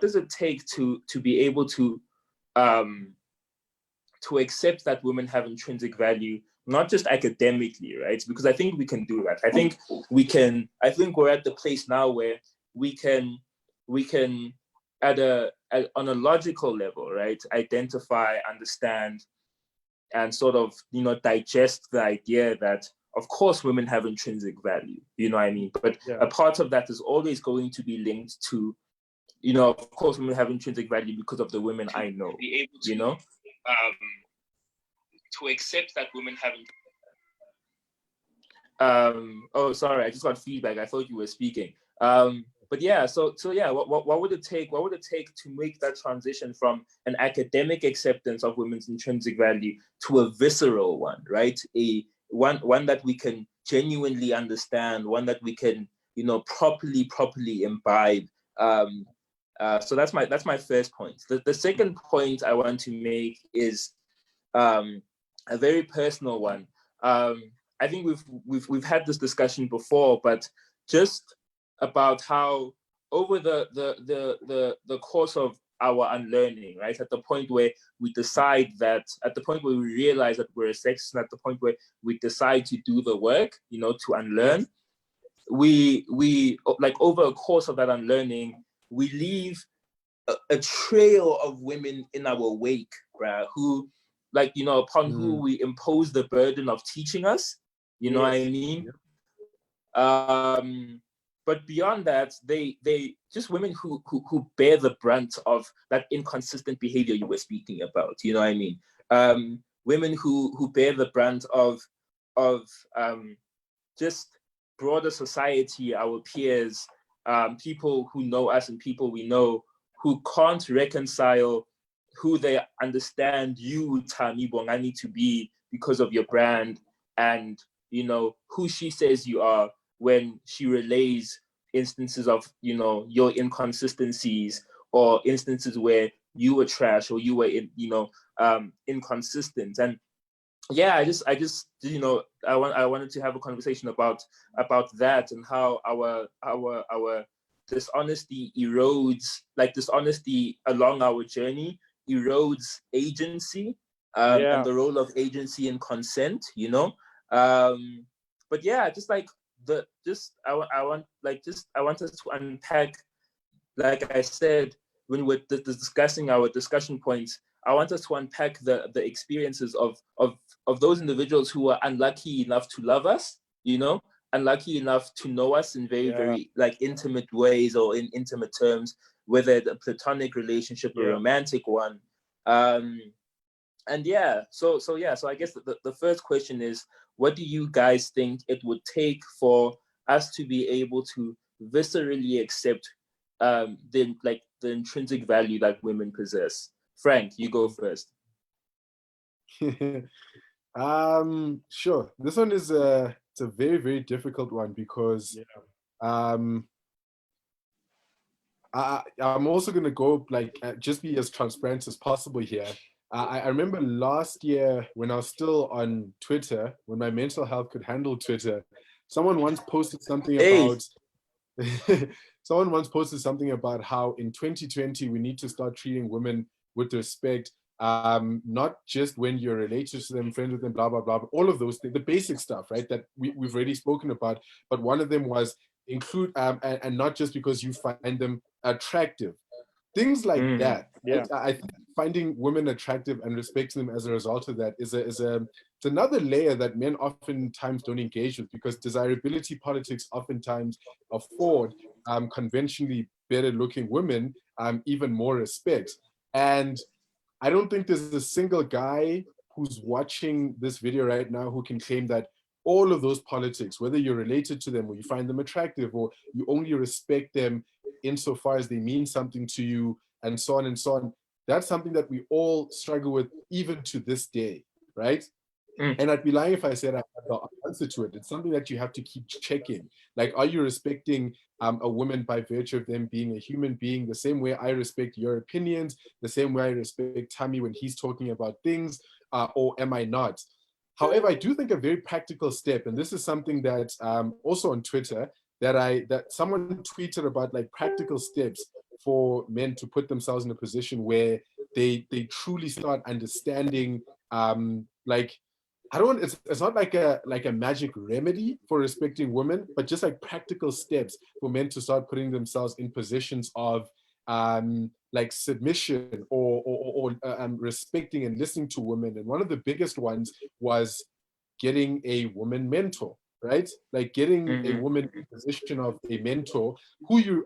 does it take to be able to accept that women have intrinsic value, not just academically, right? Because I think we can do that. I think we're at the place now where we can on a logical level, right, identify, understand, and sort of digest the idea that of course women have intrinsic value. You know what I mean? But a part of that is always going to be linked to, of course women have intrinsic value because of the women I know. Be able to, to accept that women haven't. Oh, sorry, I just got feedback. I thought you were speaking. But yeah, so yeah, what would it take? What would it take to make that transition from an academic acceptance of women's intrinsic value to a visceral one, right? One that we can genuinely understand, one that we can, properly imbibe. So that's my first point. The second point I want to make is a very personal one. I think we've had this discussion before, but just about how over the course of our unlearning, right, at the point where we realize that we're a sexist, and at the point where we decide to do the work, to unlearn, we over a course of that unlearning, we leave a trail of women in our wake, right, who upon who we impose the burden of teaching us, what I mean? But beyond that, they just women who bear the brunt of that inconsistent behavior you were speaking about, you know what I mean? Women who bear the brunt of just broader society, our peers, people who know us and people we know, who can't reconcile who they understand you, Tami Bongani, to be because of your brand, and who she says you are when she relays instances of your inconsistencies, or instances where you were trash or you were inconsistent. And yeah, I just I wanted to have a conversation about that, and how our dishonesty erodes, dishonesty along our journey erodes agency, and the role of agency and consent, but yeah, I want us to unpack, like I said, when we're discussing our discussion points, I want us to unpack the experiences of those individuals who are unlucky enough to love us, unlucky enough to know us in very like intimate ways or in intimate terms, whether it's a platonic relationship or a romantic one. And so I guess the first question is, what do you guys think it would take for us to be able to viscerally accept the intrinsic value that women possess? Frank, you go first. Sure. This one is it's a very, very difficult one because I'm also going to go just be as transparent as possible here. I remember last year when I was still on Twitter, when my mental health could handle Twitter, someone once posted something about someone once posted something about how in 2020 we need to start treating women with respect, not just when you're related to them, friends with them, blah blah blah, but all of those things, the basic stuff, right, that we've already spoken about. But one of them was include and not just because you find them attractive, things like that. Right? I think finding women attractive and respecting them as a result of that is it's another layer that men oftentimes don't engage with, because desirability politics oftentimes afford conventionally better looking women even more respect. And I don't think there's a single guy who's watching this video right now who can claim that all of those politics, whether you're related to them or you find them attractive or you only respect them insofar as they mean something to you, and so on and so on, that's something that we all struggle with even to this day, right? And I'd be lying if I said I had the answer to it. It's something that you have to keep checking. Like, are you respecting a woman by virtue of them being a human being, the same way I respect your opinions, the same way I respect Tammy when he's talking about things, or am I not? However, I do think a very practical step, and this is something that also on Twitter, that someone tweeted about, like practical steps for men to put themselves in a position where they truly start understanding, it's not like a magic remedy for respecting women, but just like practical steps for men to start putting themselves in positions of like submission or respecting and listening to women. And one of the biggest ones was getting a woman mentor, right? Like getting a woman in position of a mentor who you,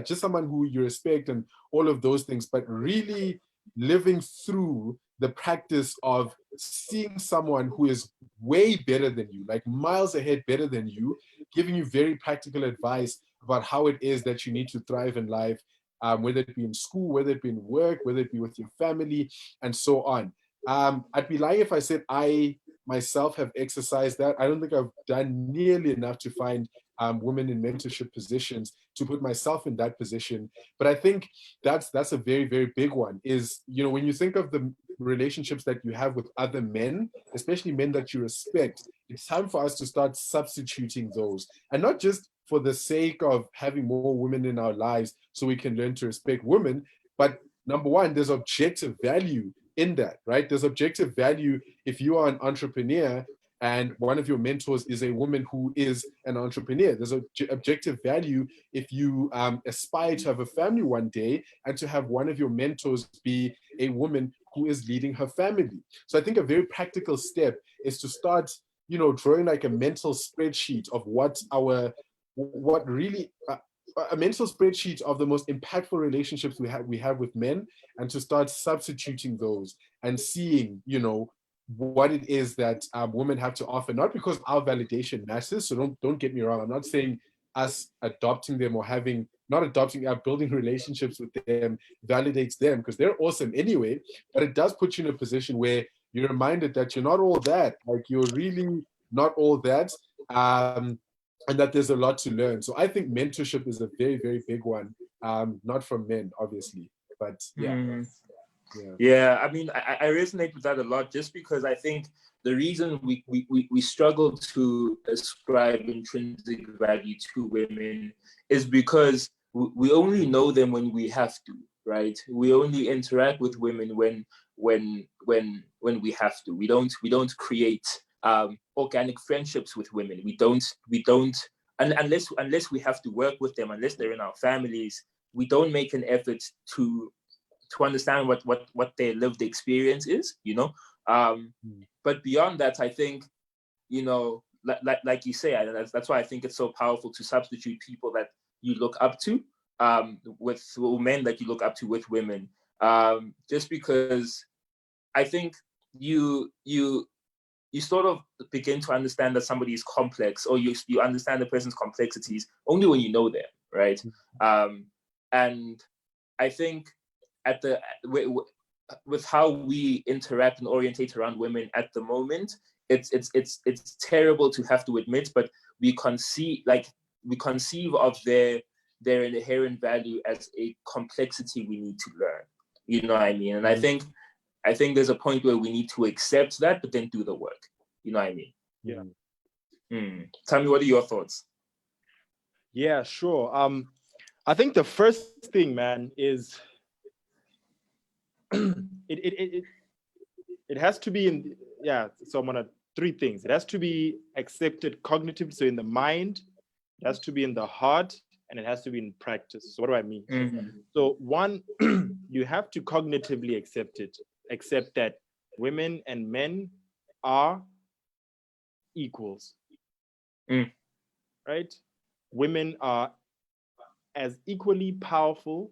just someone who you respect and all of those things, but really living through the practice of seeing someone who is way better than you, like miles ahead better than you, giving you very practical advice about how it is that you need to thrive in life, whether it be in school, whether it be in work, whether it be with your family, and so on. I'd be lying if I said I myself have exercised that. I don't think I've done nearly enough to find women in mentorship positions to put myself in that position. But I think that's a very, very big one, is, when you think of the relationships that you have with other men, especially men that you respect, it's time for us to start substituting those, and not just for the sake of having more women in our lives so we can learn to respect women, but number one, there's objective value in that, right? There's objective value if you are an entrepreneur and one of your mentors is a woman who is an entrepreneur. There's objective value if you aspire to have a family one day and to have one of your mentors be a woman who is leading her family. So I think a very practical step is to start, drawing like a mental spreadsheet of a mental spreadsheet of the most impactful relationships we have with men, and to start substituting those and seeing, what it is that women have to offer, not because our validation matters. So don't get me wrong. I'm not saying us adopting them or building relationships with them validates them, because they're awesome anyway, but it does put you in a position where you're reminded that you're not all that, like you're really not all that. And that there's a lot to learn. So I think mentorship is a very, very big one. Not from men, obviously, but yeah. Yeah, I mean, I resonate with that a lot, just because I think the reason we struggle to ascribe intrinsic value to women is because we only know them when we have to, right? We only interact with women when we have to. We don't create organic friendships with women. We don't, and unless we have to work with them, unless they're in our families, we don't make an effort to understand what their lived experience is, But beyond that, I think, like you say, and that's why I think it's so powerful to substitute people that you look up to with men that you look up to with women, just because I think you sort of begin to understand that somebody is complex, or you understand the person's complexities only when you know them, right? And I think with how we interact and orientate around women at the moment, it's terrible to have to admit, but we conceive of their inherent value as a complexity we need to learn. You know what I mean? And I think there's a point where we need to accept that, but then do the work. You know what I mean? Yeah. Tell me, what are your thoughts? Yeah, sure. I think the first thing, man, is it has to be so I'm gonna three things. It has to be accepted cognitively, so in the mind, it has to be in the heart, and it has to be in practice. So what do I mean? So one, you have to cognitively accept that women and men are equals. Right? Women are as equally powerful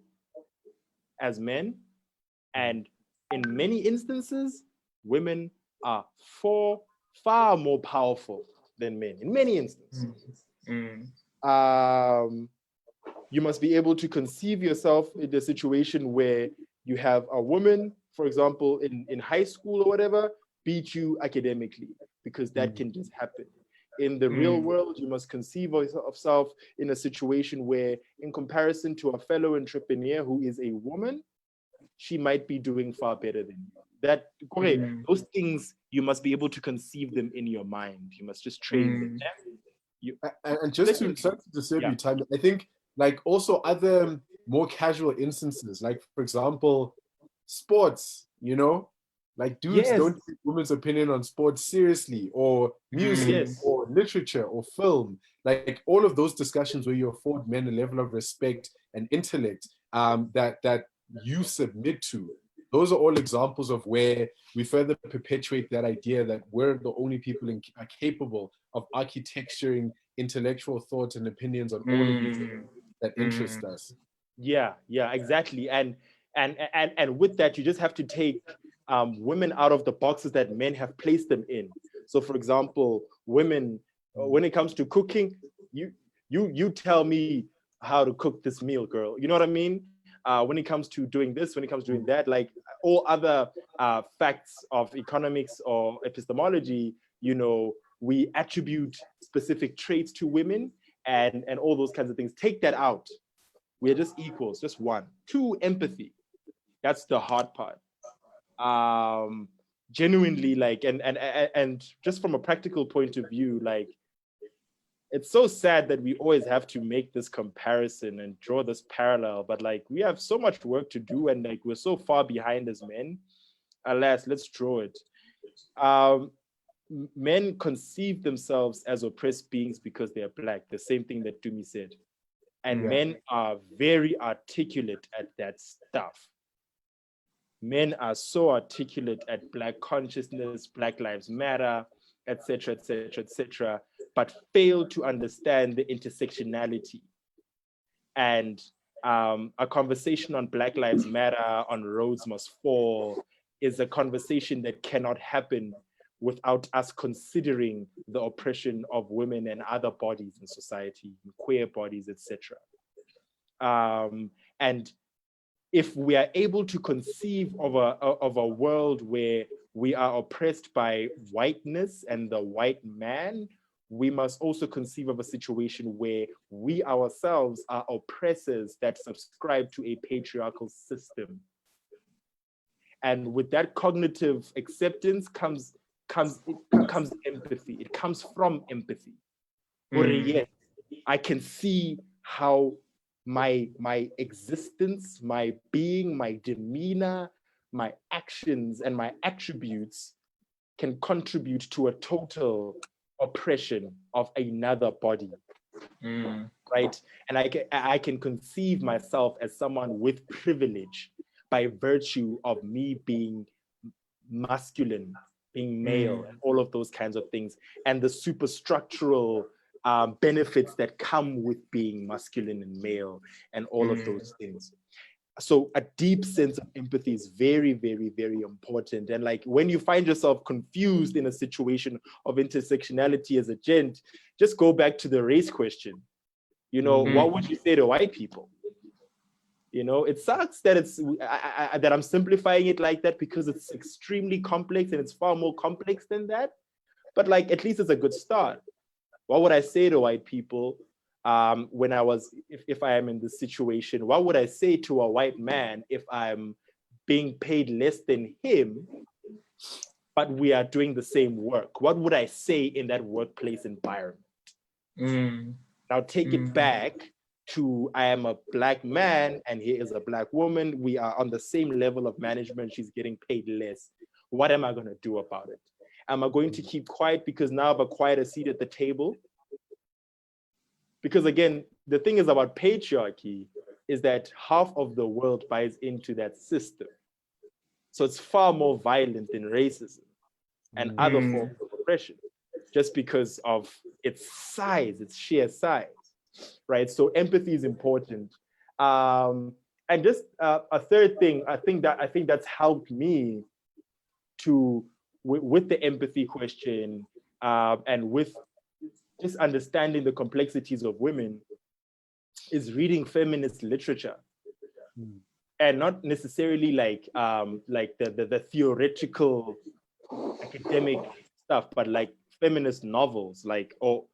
as men, and in many instances, women are far more powerful than men. In many instances, you must be able to conceive yourself in a situation where you have a woman, for example, in high school or whatever, beat you academically, because that can just happen. In the real world, you must conceive of yourself in a situation where, in comparison to a fellow entrepreneur who is a woman, she might be doing far better than you. Those things, you must be able to conceive them in your mind. You must just train them. And just to disturb you, time, I think like also other more casual instances, like for example, sports, you know, like dudes don't take women's opinion on sports seriously, or music, or literature, or film. Like all of those discussions where you afford men a level of respect and intellect that you submit to. Those are all examples of where we further perpetuate that idea that we're the only people are capable of architecturing intellectual thoughts and opinions on all of these things that interest us. Yeah, exactly. And with that, you just have to take women out of the boxes that men have placed them in. So, for example, women, when it comes to cooking, you tell me how to cook this meal, girl. You know what I mean? When it comes to doing this, when it comes to doing that, like all other facts of economics or epistemology, you know, we attribute specific traits to women and all those kinds of things. Take that out. We're just equals, just one. Two, empathy. That's the hard part. Genuinely, like, and just from a practical point of view, like, it's so sad that we always have to make this comparison and draw this parallel, but like we have so much work to do, and like we're so far behind as men. Alas, let's draw it. Men conceive themselves as oppressed beings because they are Black, the same thing that Dumi said. And men are very articulate at that stuff. Men are so articulate at Black consciousness, Black Lives Matter, etc., etc., etc., but fail to understand the intersectionality. And a conversation on Black Lives Matter, on Roads Must Fall, is a conversation that cannot happen without us considering the oppression of women and other bodies in society, queer bodies, etc. And if we are able to conceive of a world where we are oppressed by whiteness and the white man, we must also conceive of a situation where we ourselves are oppressors that subscribe to a patriarchal system. And with that cognitive acceptance comes empathy. It comes from empathy. Yes, I can see how my existence, my being, my demeanor, my actions, and my attributes can contribute to a total oppression of another body, right? And I can conceive myself as someone with privilege by virtue of me being masculine being male, and all of those kinds of things, and the superstructural benefits that come with being masculine and male, and all of those things. So a deep sense of empathy is very, very, very important. And like when you find yourself confused in a situation of intersectionality as a gent, just go back to the race question. You know, what would you say to white people? You know, it sucks that that I'm simplifying it like that, because it's extremely complex, and it's far more complex than that. But like, at least it's a good start. What would I say to white people when if I am in this situation? What would I say to a white man if I'm being paid less than him, but we are doing the same work? What would I say in that workplace environment? Now take it back to, I am a Black man and here is a Black woman. We are on the same level of management. She's getting paid less. What am I going to do about it? Am I going to keep quiet because now I've acquired a seat at the table? Because again, the thing is about patriarchy is that half of the world buys into that system. So it's far more violent than racism and other forms of oppression, just because of its size, its sheer size, right? So empathy is important. And just a third thing, I think that's helped me to, with the empathy question and with just understanding the complexities of women, is reading feminist literature. And not necessarily like the theoretical academic stuff, but like feminist novels, like or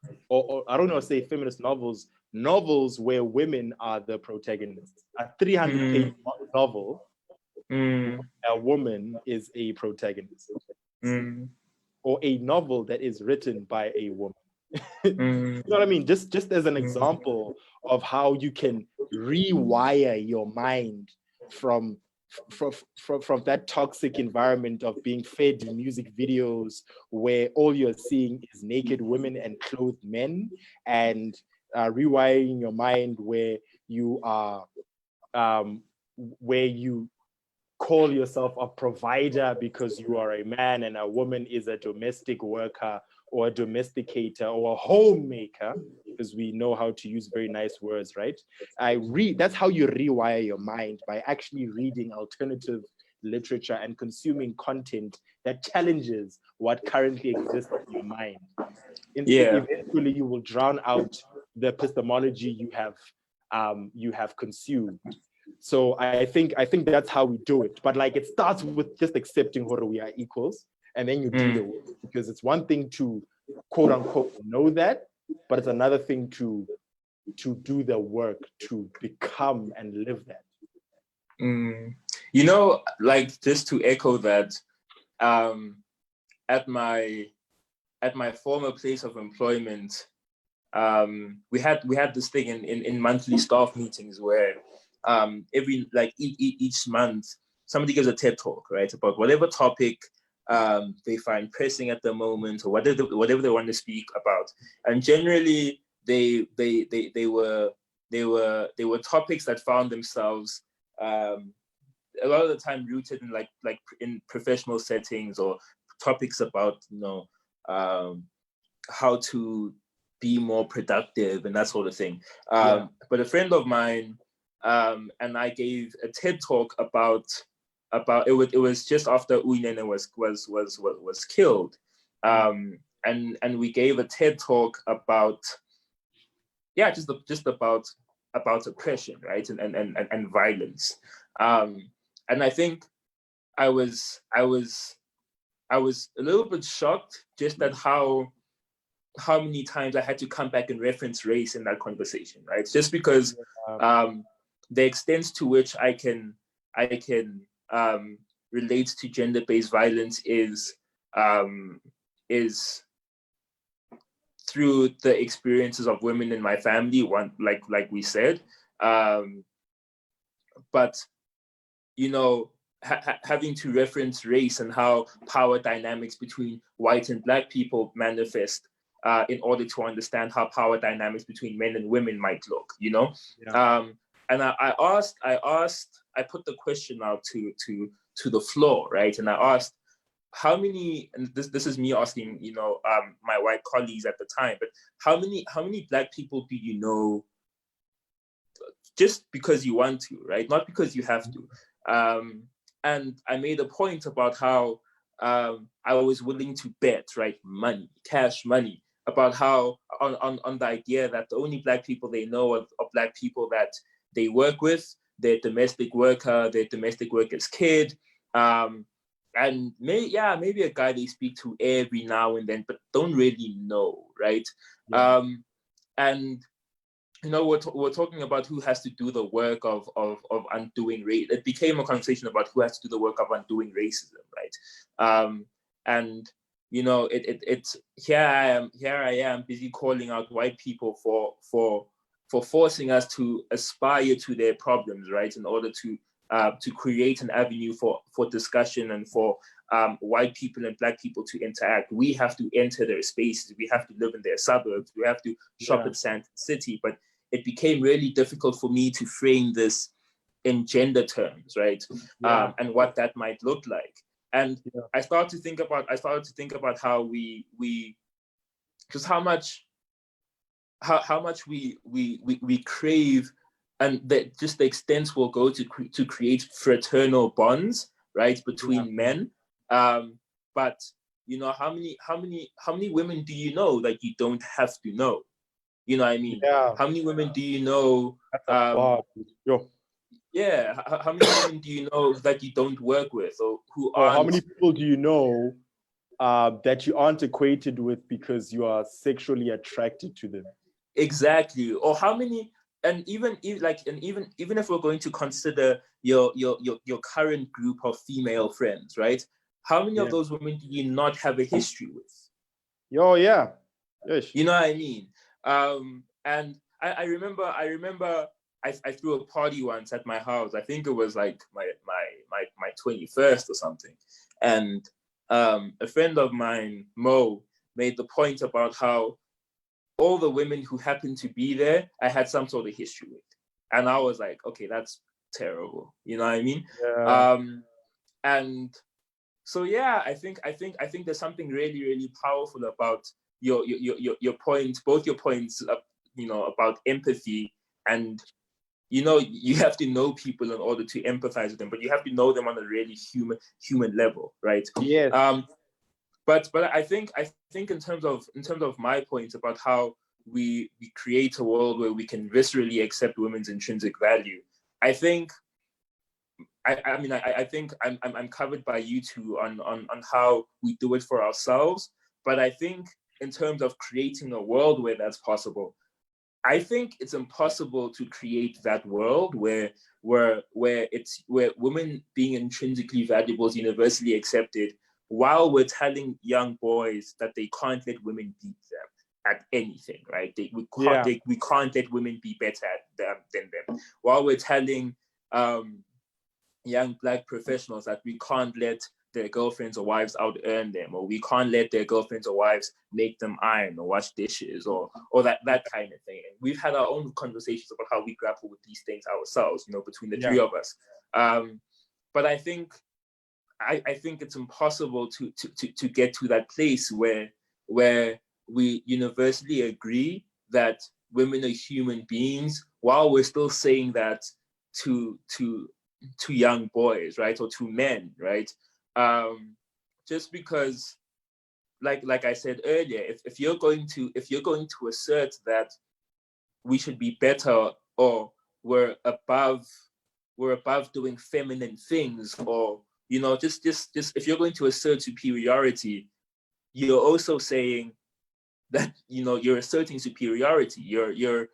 I don't know, say feminist novels where women are the protagonists. A 300-page novel, a woman is a protagonist, or a novel that is written by a woman. You know what I mean? Just as an example of how you can rewire your mind from that toxic environment of being fed music videos where all you're seeing is naked women and clothed men, and rewiring your mind where you are where you call yourself a provider because you are a man and a woman is a domestic worker or a domesticator or a homemaker, because we know how to use very nice words, right? That's how you rewire your mind, by actually reading alternative literature and consuming content that challenges what currently exists in your mind. Eventually you will drown out the epistemology you have consumed. So I think that's how we do it. But like, it starts with just accepting who we are equals, and then you do the work. Because it's one thing to quote unquote know that, but it's another thing to do the work to become and live that. You know, like, just to echo that, at my former place of employment, we had this thing in monthly staff meetings where each month somebody gives a TED talk, right, about whatever topic they find pressing at the moment, or whatever they want to speak about. And generally they were topics that found themselves a lot of the time rooted in like in professional settings, or topics about, you know, how to be more productive and that sort of thing. But a friend of mine and I gave a TED talk about it was just after Unending was killed, and we gave a TED talk about just about oppression, right, and violence, and I think I was a little bit shocked just at how many times I had to come back and reference race in that conversation, right? Just because the extent to which I can relate to gender-based violence is through the experiences of women in my family, like we said, but you know, having to reference race and how power dynamics between white and Black people manifest in order to understand how power dynamics between men and women might look, you know? And I put the question out to the floor, right? And I asked, how many, and this is me asking, my white colleagues at the time, but how many Black people do you know just because you want to, right? Not because you have to. And I made a point about how I was willing to bet, right, money, cash money, about how on the idea that the only Black people they know are Black people that they work with, their domestic worker, their domestic worker's kid, and maybe a guy they speak to every now and then, but don't really know, right? Yeah. And we're talking about who has to do the work of undoing race. It became a conversation about who has to do the work of undoing racism, right? And it's here I am busy calling out white people for forcing us to aspire to their problems, right? In order to create an avenue for discussion and for white people and Black people to interact. We have to enter their spaces. We have to live in their suburbs. We have to shop at Sand City. But it became really difficult for me to frame this in gender terms, right? And what that might look like. And I started to think about how we just how much we crave, and that just the extent will go to create fraternal bonds, right, between men. But how many women do you know that you don't have to know? You know what I mean? Yeah. How many women do you know? How many women do you know that you don't work with, or who aren't? Or how many people do you know that you aren't acquainted with because you are sexually attracted to them? Exactly. Or how many? And even if we're going to consider your current group of female friends, right? How many of those women do you not have a history with? Yeah. Yes. You know what I mean? And I remember I threw a party once at my house. I think it was like my 21st or something. And a friend of mine, Mo, made the point about how all the women who happened to be there, I had some sort of history with. And I was like, okay, that's terrible. You know what I mean? Yeah. And so I think there's something really, really powerful about your points, both your points, about empathy, and you have to know people in order to empathize with them, but you have to know them on a really human level, right? Yes. But I think in terms of my points about how we create a world where we can viscerally accept women's intrinsic value, I think I'm covered by you two on how we do it for ourselves. But I think in terms of creating a world where that's possible, I think it's impossible to create that world where women being intrinsically valuable is universally accepted, while we're telling young boys that they can't let women beat them at anything, right? We can't let women be better than them. While we're telling young Black professionals that we can't let their girlfriends or wives out earn them, or we can't let their girlfriends or wives make them iron or wash dishes or that kind of thing. And we've had our own conversations about how we grapple with these things ourselves, between the three of us. But I think it's impossible to get to that place where we universally agree that women are human beings, while we're still saying that to young boys, right, or to men, right? Just because, like I said earlier, if you're going to assert that we should be better, or we're above doing feminine things, or just if you're going to assert superiority, you're also saying that you're asserting superiority. You're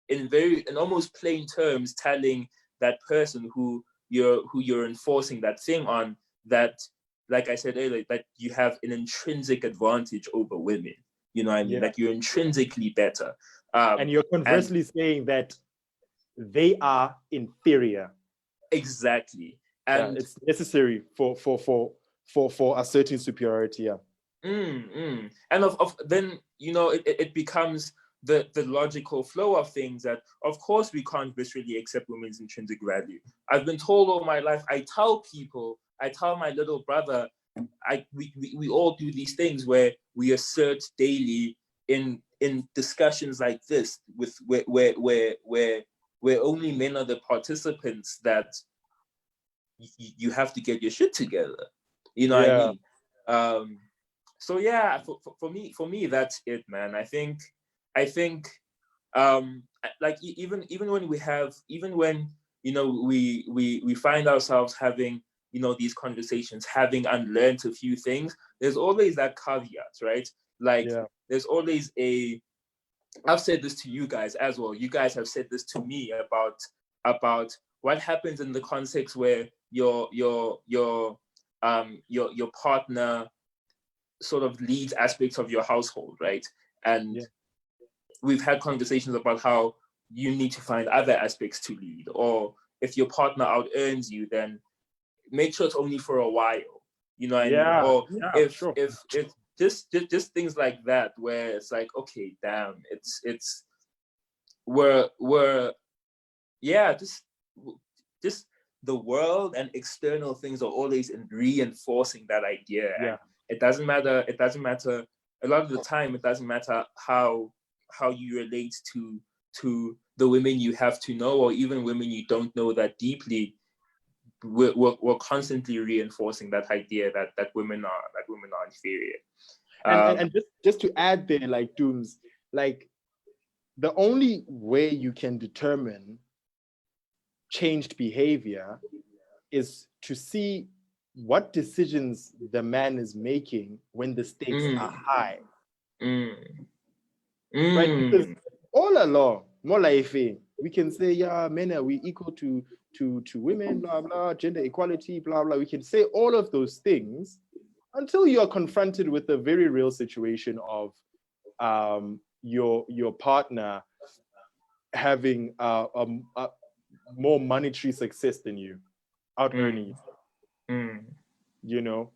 in almost plain terms telling that person who you're enforcing that thing on, that, like I said earlier, that you have an intrinsic advantage over women. You know what I mean? That you're intrinsically better. And you're conversely saying that they are inferior. Exactly. And it's necessary for asserting superiority. And then it becomes the logical flow of things that, of course, we can't viscerally accept women's intrinsic value. I've been told all my life, I tell people I tell my little brother, we all do these things where we assert daily in discussions like this, with where only men are the participants, that you have to get your shit together. You know what I mean? So yeah, for me, that's it, man. I think like even when we find ourselves having these conversations, having unlearned a few things, there's always that caveat, right? Like there's always I've said this to you guys as well. You guys have said this to me about what happens in the context where your partner sort of leads aspects of your household, right? And we've had conversations about how you need to find other aspects to lead, or if your partner out-earns you, then make sure it's only for a while. You know what I mean? Or if just things like that, where it's like, okay, damn, just the world and external things are always reinforcing that idea. And it doesn't matter. A lot of the time, it doesn't matter how you relate to the women you have to know, or even women you don't know that deeply. We're constantly reinforcing that idea that women are inferior. And just to add there, like Dooms, like the only way you can determine changed behavior is to see what decisions the man is making when the stakes are high. Right? Because all along, more like we can say, yeah, men are we equal to women, blah blah, gender equality, blah blah. We can say all of those things until you are confronted with a very real situation of your partner having a more monetary success than you, out earning you.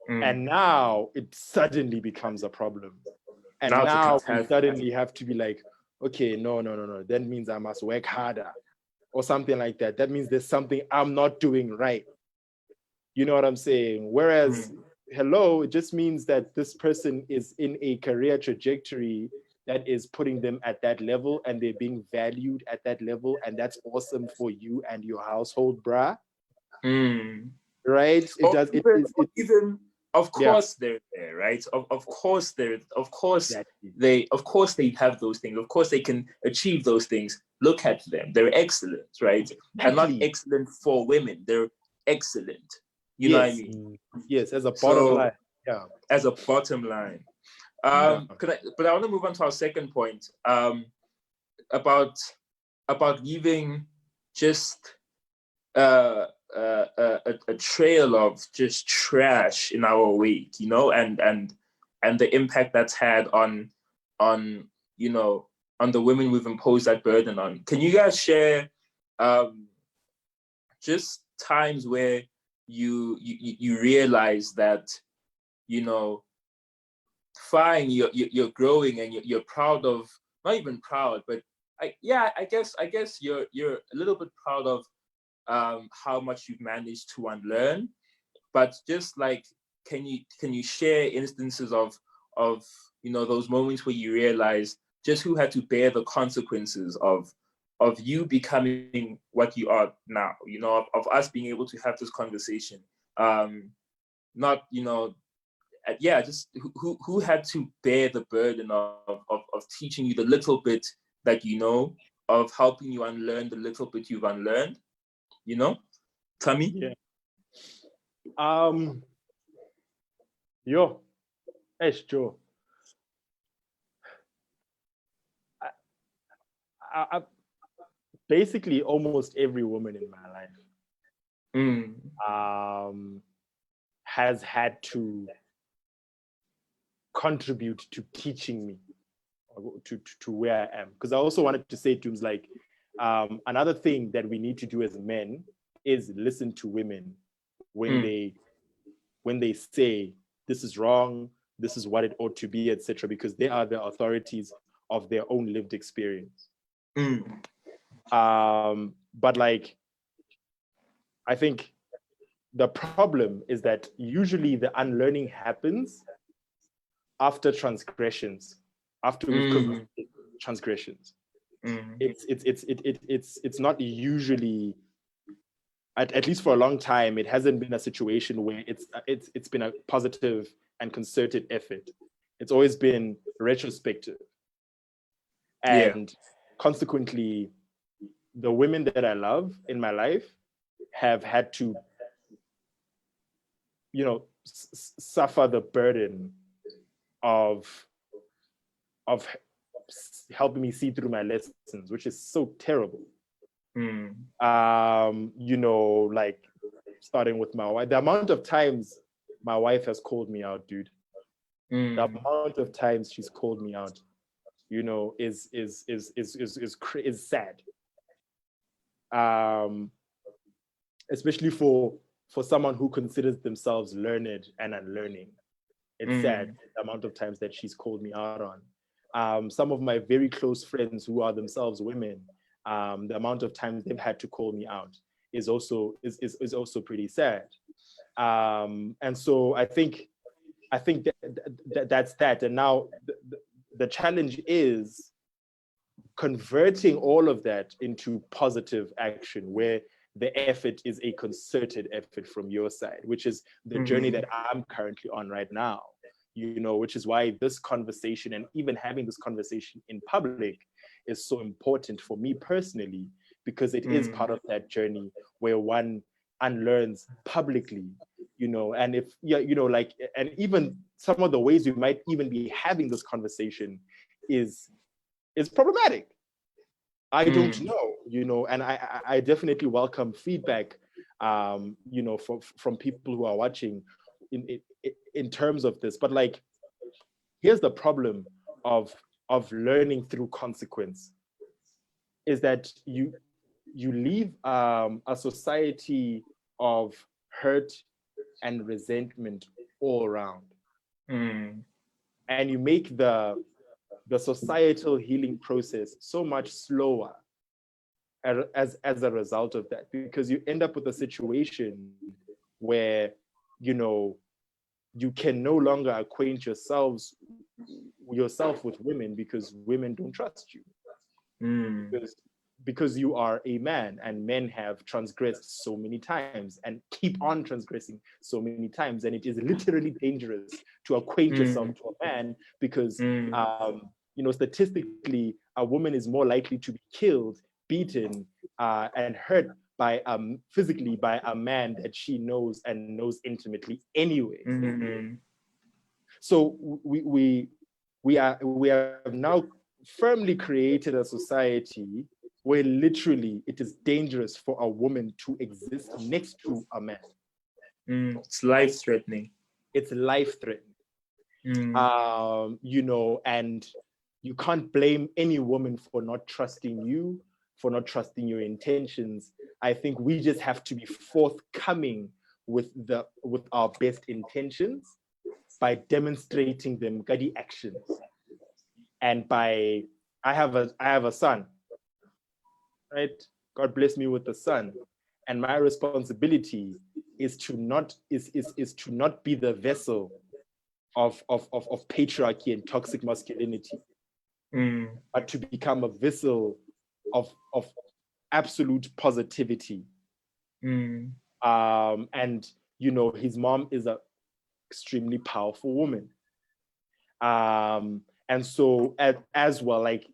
And now it suddenly becomes a problem. And now we suddenly have to be like, okay, no. That means I must work harder or something like that. That means there's something I'm not doing right. You know what I'm saying? Whereas, hello, it just means that this person is in a career trajectory that is putting them at that level, and they're being valued at that level. And that's awesome for you and your household, bruh. Right? Of course they're there, right? Of course they have those things. Of course they can achieve those things. Look at them. They're excellent, right? And not excellent for women. They're excellent. You know what I mean? Yes, as a bottom line. Yeah. As a bottom line. But I want to move on to our second point. About leaving just a trail of just trash in our wake, and the impact that's had on the women we've imposed that burden on. Can you guys share just times where you realize that fine, you're growing and you're proud of, not even proud, but I guess you're a little bit proud of how much you've managed to unlearn, but just like, can you share instances of those moments where you realize just who had to bear the consequences of you becoming what you are now, of us being able to have this conversation, just who had to bear the burden of teaching you the little bit that of helping you unlearn the little bit you've unlearned. Tammy? Yeah. Joe. I basically almost every woman in my life has had to contribute to teaching me to where I am. Because I also wanted to say to him, like, another thing that we need to do as men is listen to women when they say this is wrong, this is what it ought to be, etc., because they are the authorities of their own lived experience. But like, I think the problem is that usually the unlearning happens after transgressions, after we've committed transgressions. It's not usually, at least for a long time, it hasn't been a situation where it's been a positive and concerted effort. It's always been retrospective. And consequently, the women that I love in my life have had to, suffer the burden of helping me see through my lessons, which is so terrible. Like starting with my wife, the amount of times my wife has called me out, dude. The amount of times she's called me out, is sad. Especially for someone who considers themselves learned and unlearning. It's sad the amount of times that she's called me out on. Some of my very close friends who are themselves women, the amount of times they've had to call me out is also pretty sad. And so I think that's that. And now the challenge is converting all of that into positive action, where the effort is a concerted effort from your side, which is the journey that I'm currently on right now, which is why this conversation, and even having this conversation in public, is so important for me personally, because it is part of that journey where one unlearns publicly, and if, and even some of the ways we might even be having this conversation is problematic. I don't know, and I definitely welcome feedback, from people who are watching in terms of this. But like, here's the problem of learning through consequence, is that you leave a society of hurt and resentment all around, and you make the societal healing process so much slower as a result of that, because you end up with a situation where you can no longer acquaint yourself with women, because women don't trust you, because you are a man, and men have transgressed so many times and keep on transgressing so many times, and it is literally dangerous to acquaint yourself to a man, because statistically a woman is more likely to be killed, beaten, and hurt by physically by a man that she knows and knows intimately anyway. So we have now firmly created a society where literally it is dangerous for a woman to exist next to a man. It's life-threatening. It's life-threatening. And you can't blame any woman for not trusting you, for not trusting your intentions. I think we just have to be forthcoming with our best intentions by demonstrating them gadi actions. And I have a son, right? God bless me with a son, and my responsibility is to not be the vessel of patriarchy and toxic masculinity, but to become a vessel of absolute positivity. And his mom is an extremely powerful woman, and so as well, like,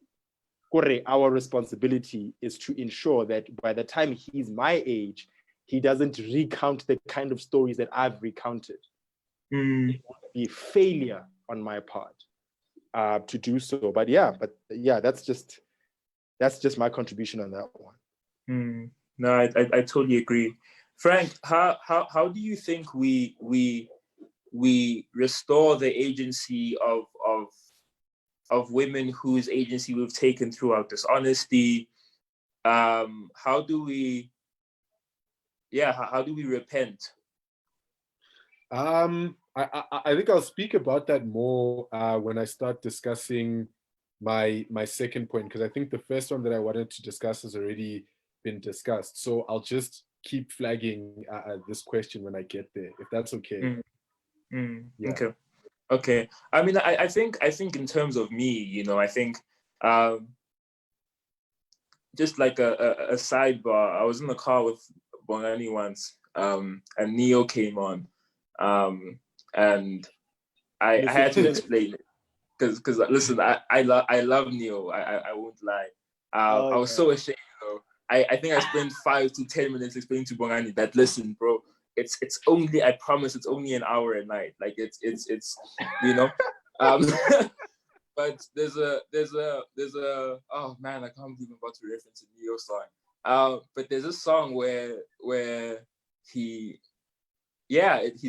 our responsibility is to ensure that by the time he's my age, he doesn't recount the kind of stories that I've recounted. It would be failure on my part to do so. But that's just my contribution on that one. No, I totally agree. Frank, how do you think we restore the agency of women whose agency we've taken throughout dishonesty? How do we repent? I think I'll speak about that more when I start discussing my second point, because I think the first one that I wanted to discuss has already been discussed. So I'll just keep flagging this question when I get there, if that's okay. Yeah. Okay. I mean, I think in terms of me, you know, I think just like a sidebar, I was in the car with Bongani once, and Neo came on, and I had to explain it because listen, I love Neo. I won't lie. I was so ashamed though. I think I spent 5 to 10 minutes explaining to Bongani that, listen, bro, it's only, I promise, it's only an hour a night. Like it's you know. But there's a oh man, I can't believe I'm about to reference a Neo song. But there's a song where he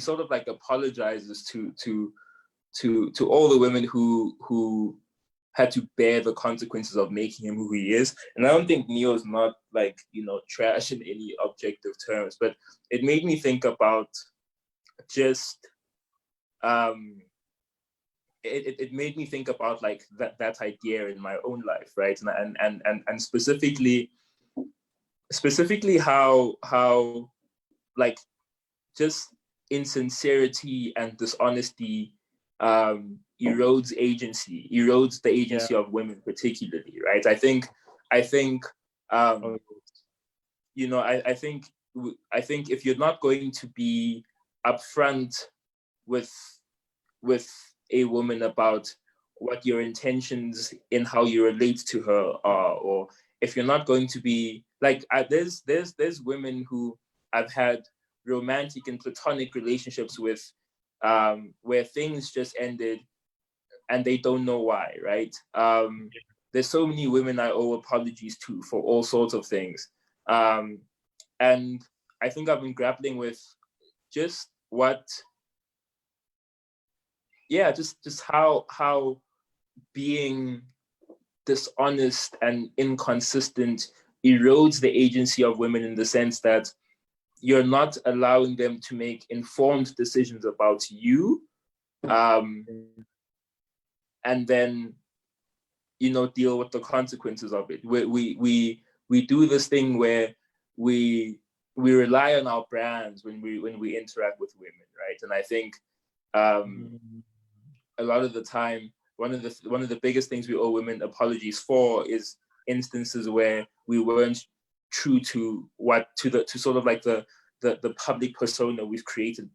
sort of like apologizes to all the women who had to bear the consequences of making him who he is. And I don't think Neo's not like, you know, trash in any objective terms, but it made me think about just it made me think about like that idea in my own life, right? And specifically how like just insincerity and dishonesty erodes the agency of women particularly, right? I think you know, I think if you're not going to be upfront with a woman about what your intentions in how you relate to her are, or if you're not going to be like, there's women who I've had romantic and platonic relationships with, where things just ended and they don't know why, right? There's so many women I owe apologies to for all sorts of things. And I think I've been grappling with just how being dishonest and inconsistent erodes the agency of women, in the sense that you're not allowing them to make informed decisions about you, and then, you know, deal with the consequences of it. We do this thing where we rely on our brands when we interact with women, right? And I think a lot of the time, one of the biggest things we owe women apologies for is instances where we weren't true to sort of like the public persona we've created,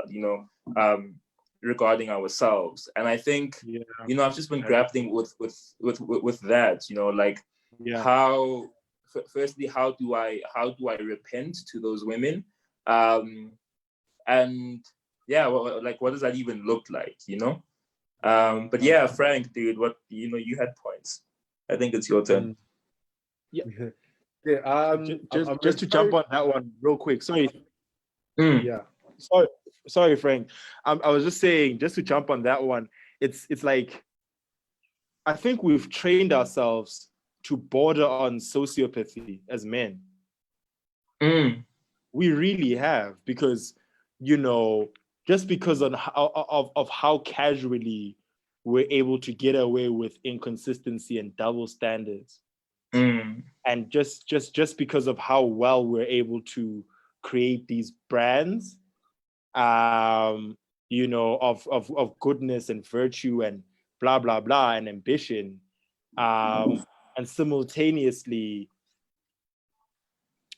you know, regarding ourselves. And I think, you know, I've just been grappling with that, you know, like how, firstly, how do I repent to those women, and like, what does that even look like, you know? But yeah, Frank, dude, what, you know, you had points. I think it's your turn. Just to jump on that one real quick. Sorry. Sorry, Frank. I was just saying, just to jump on that one, it's like, I think we've trained ourselves to border on sociopathy as men. We really have, because, you know, just because of how casually we're able to get away with inconsistency and double standards. And just because of how well we're able to create these brands, you know, of goodness and virtue and blah, blah, blah, and ambition, and simultaneously,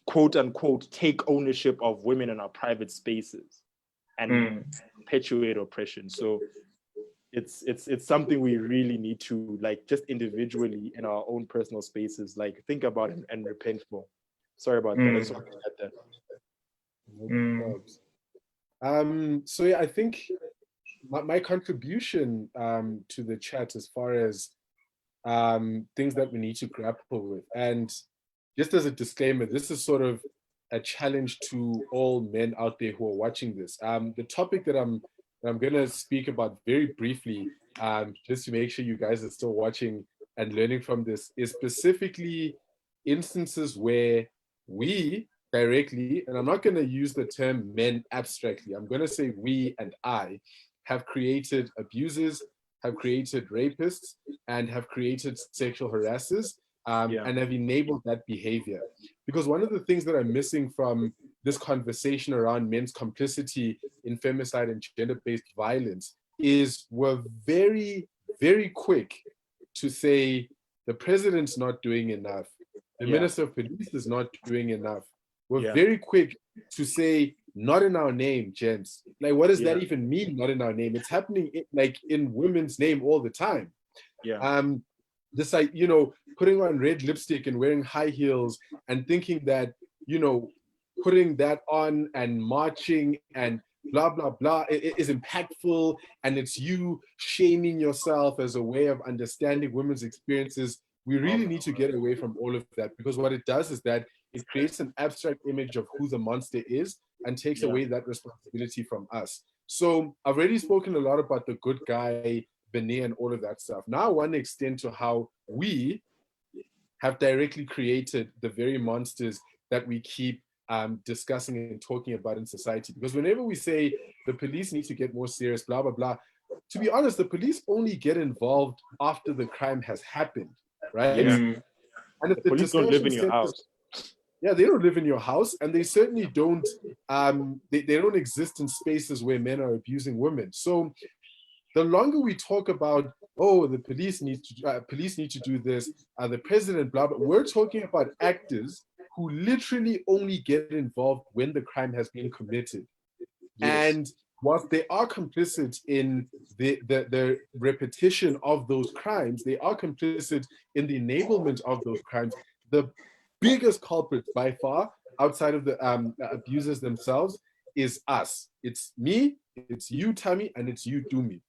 quote unquote, take ownership of women in our private spaces and perpetuate oppression. So it's something we really need to, like, just individually in our own personal spaces, like, think about and repent for. Sorry about that. I just wanted to add that. So yeah, I think my contribution to the chat, as far as things that we need to grapple with, and just as a disclaimer, this is sort of a challenge to all men out there who are watching this. The topic that I'm going to speak about very briefly, just to make sure you guys are still watching and learning from this, is specifically instances where we directly, and I'm not going to use the term men abstractly, I'm going to say we and I have created abusers, have created rapists, and have created sexual harassers, and have enabled that behavior. Because one of the things that I'm missing from this conversation around men's complicity in femicide and gender-based violence is we're very, very quick to say the president's not doing enough. The Minister of Police is not doing enough. We're very quick to say, not in our name, gents. Like, what does that even mean, not in our name? It's happening in women's name all the time. This, like, you know, putting on red lipstick and wearing high heels and thinking that, you know, putting that on and marching and blah, blah, blah, it is impactful, and it's you shaming yourself as a way of understanding women's experiences. We really need to get away from all of that, because what it does is that it creates an abstract image of who the monster is and takes away that responsibility from us. So I've already spoken a lot about the good guy, Benet, and all of that stuff. Now I want to extend to how we have directly created the very monsters that we keep discussing and talking about in society. Because whenever we say the police need to get more serious, blah, blah, blah, to be honest, the police only get involved after the crime has happened, right? And if the police don't live in your house. Yeah, they don't live in your house, and they certainly don't, they don't exist in spaces where men are abusing women. So the longer we talk about, oh, the police need to do this, the president, blah, blah, we're talking about actors who literally only get involved when the crime has been committed. And whilst they are complicit in the repetition of those crimes, they are complicit in the enablement of those crimes. The biggest culprit by far, outside of the abusers themselves, is us. It's me, it's you, Tammy, and it's you, Dumi.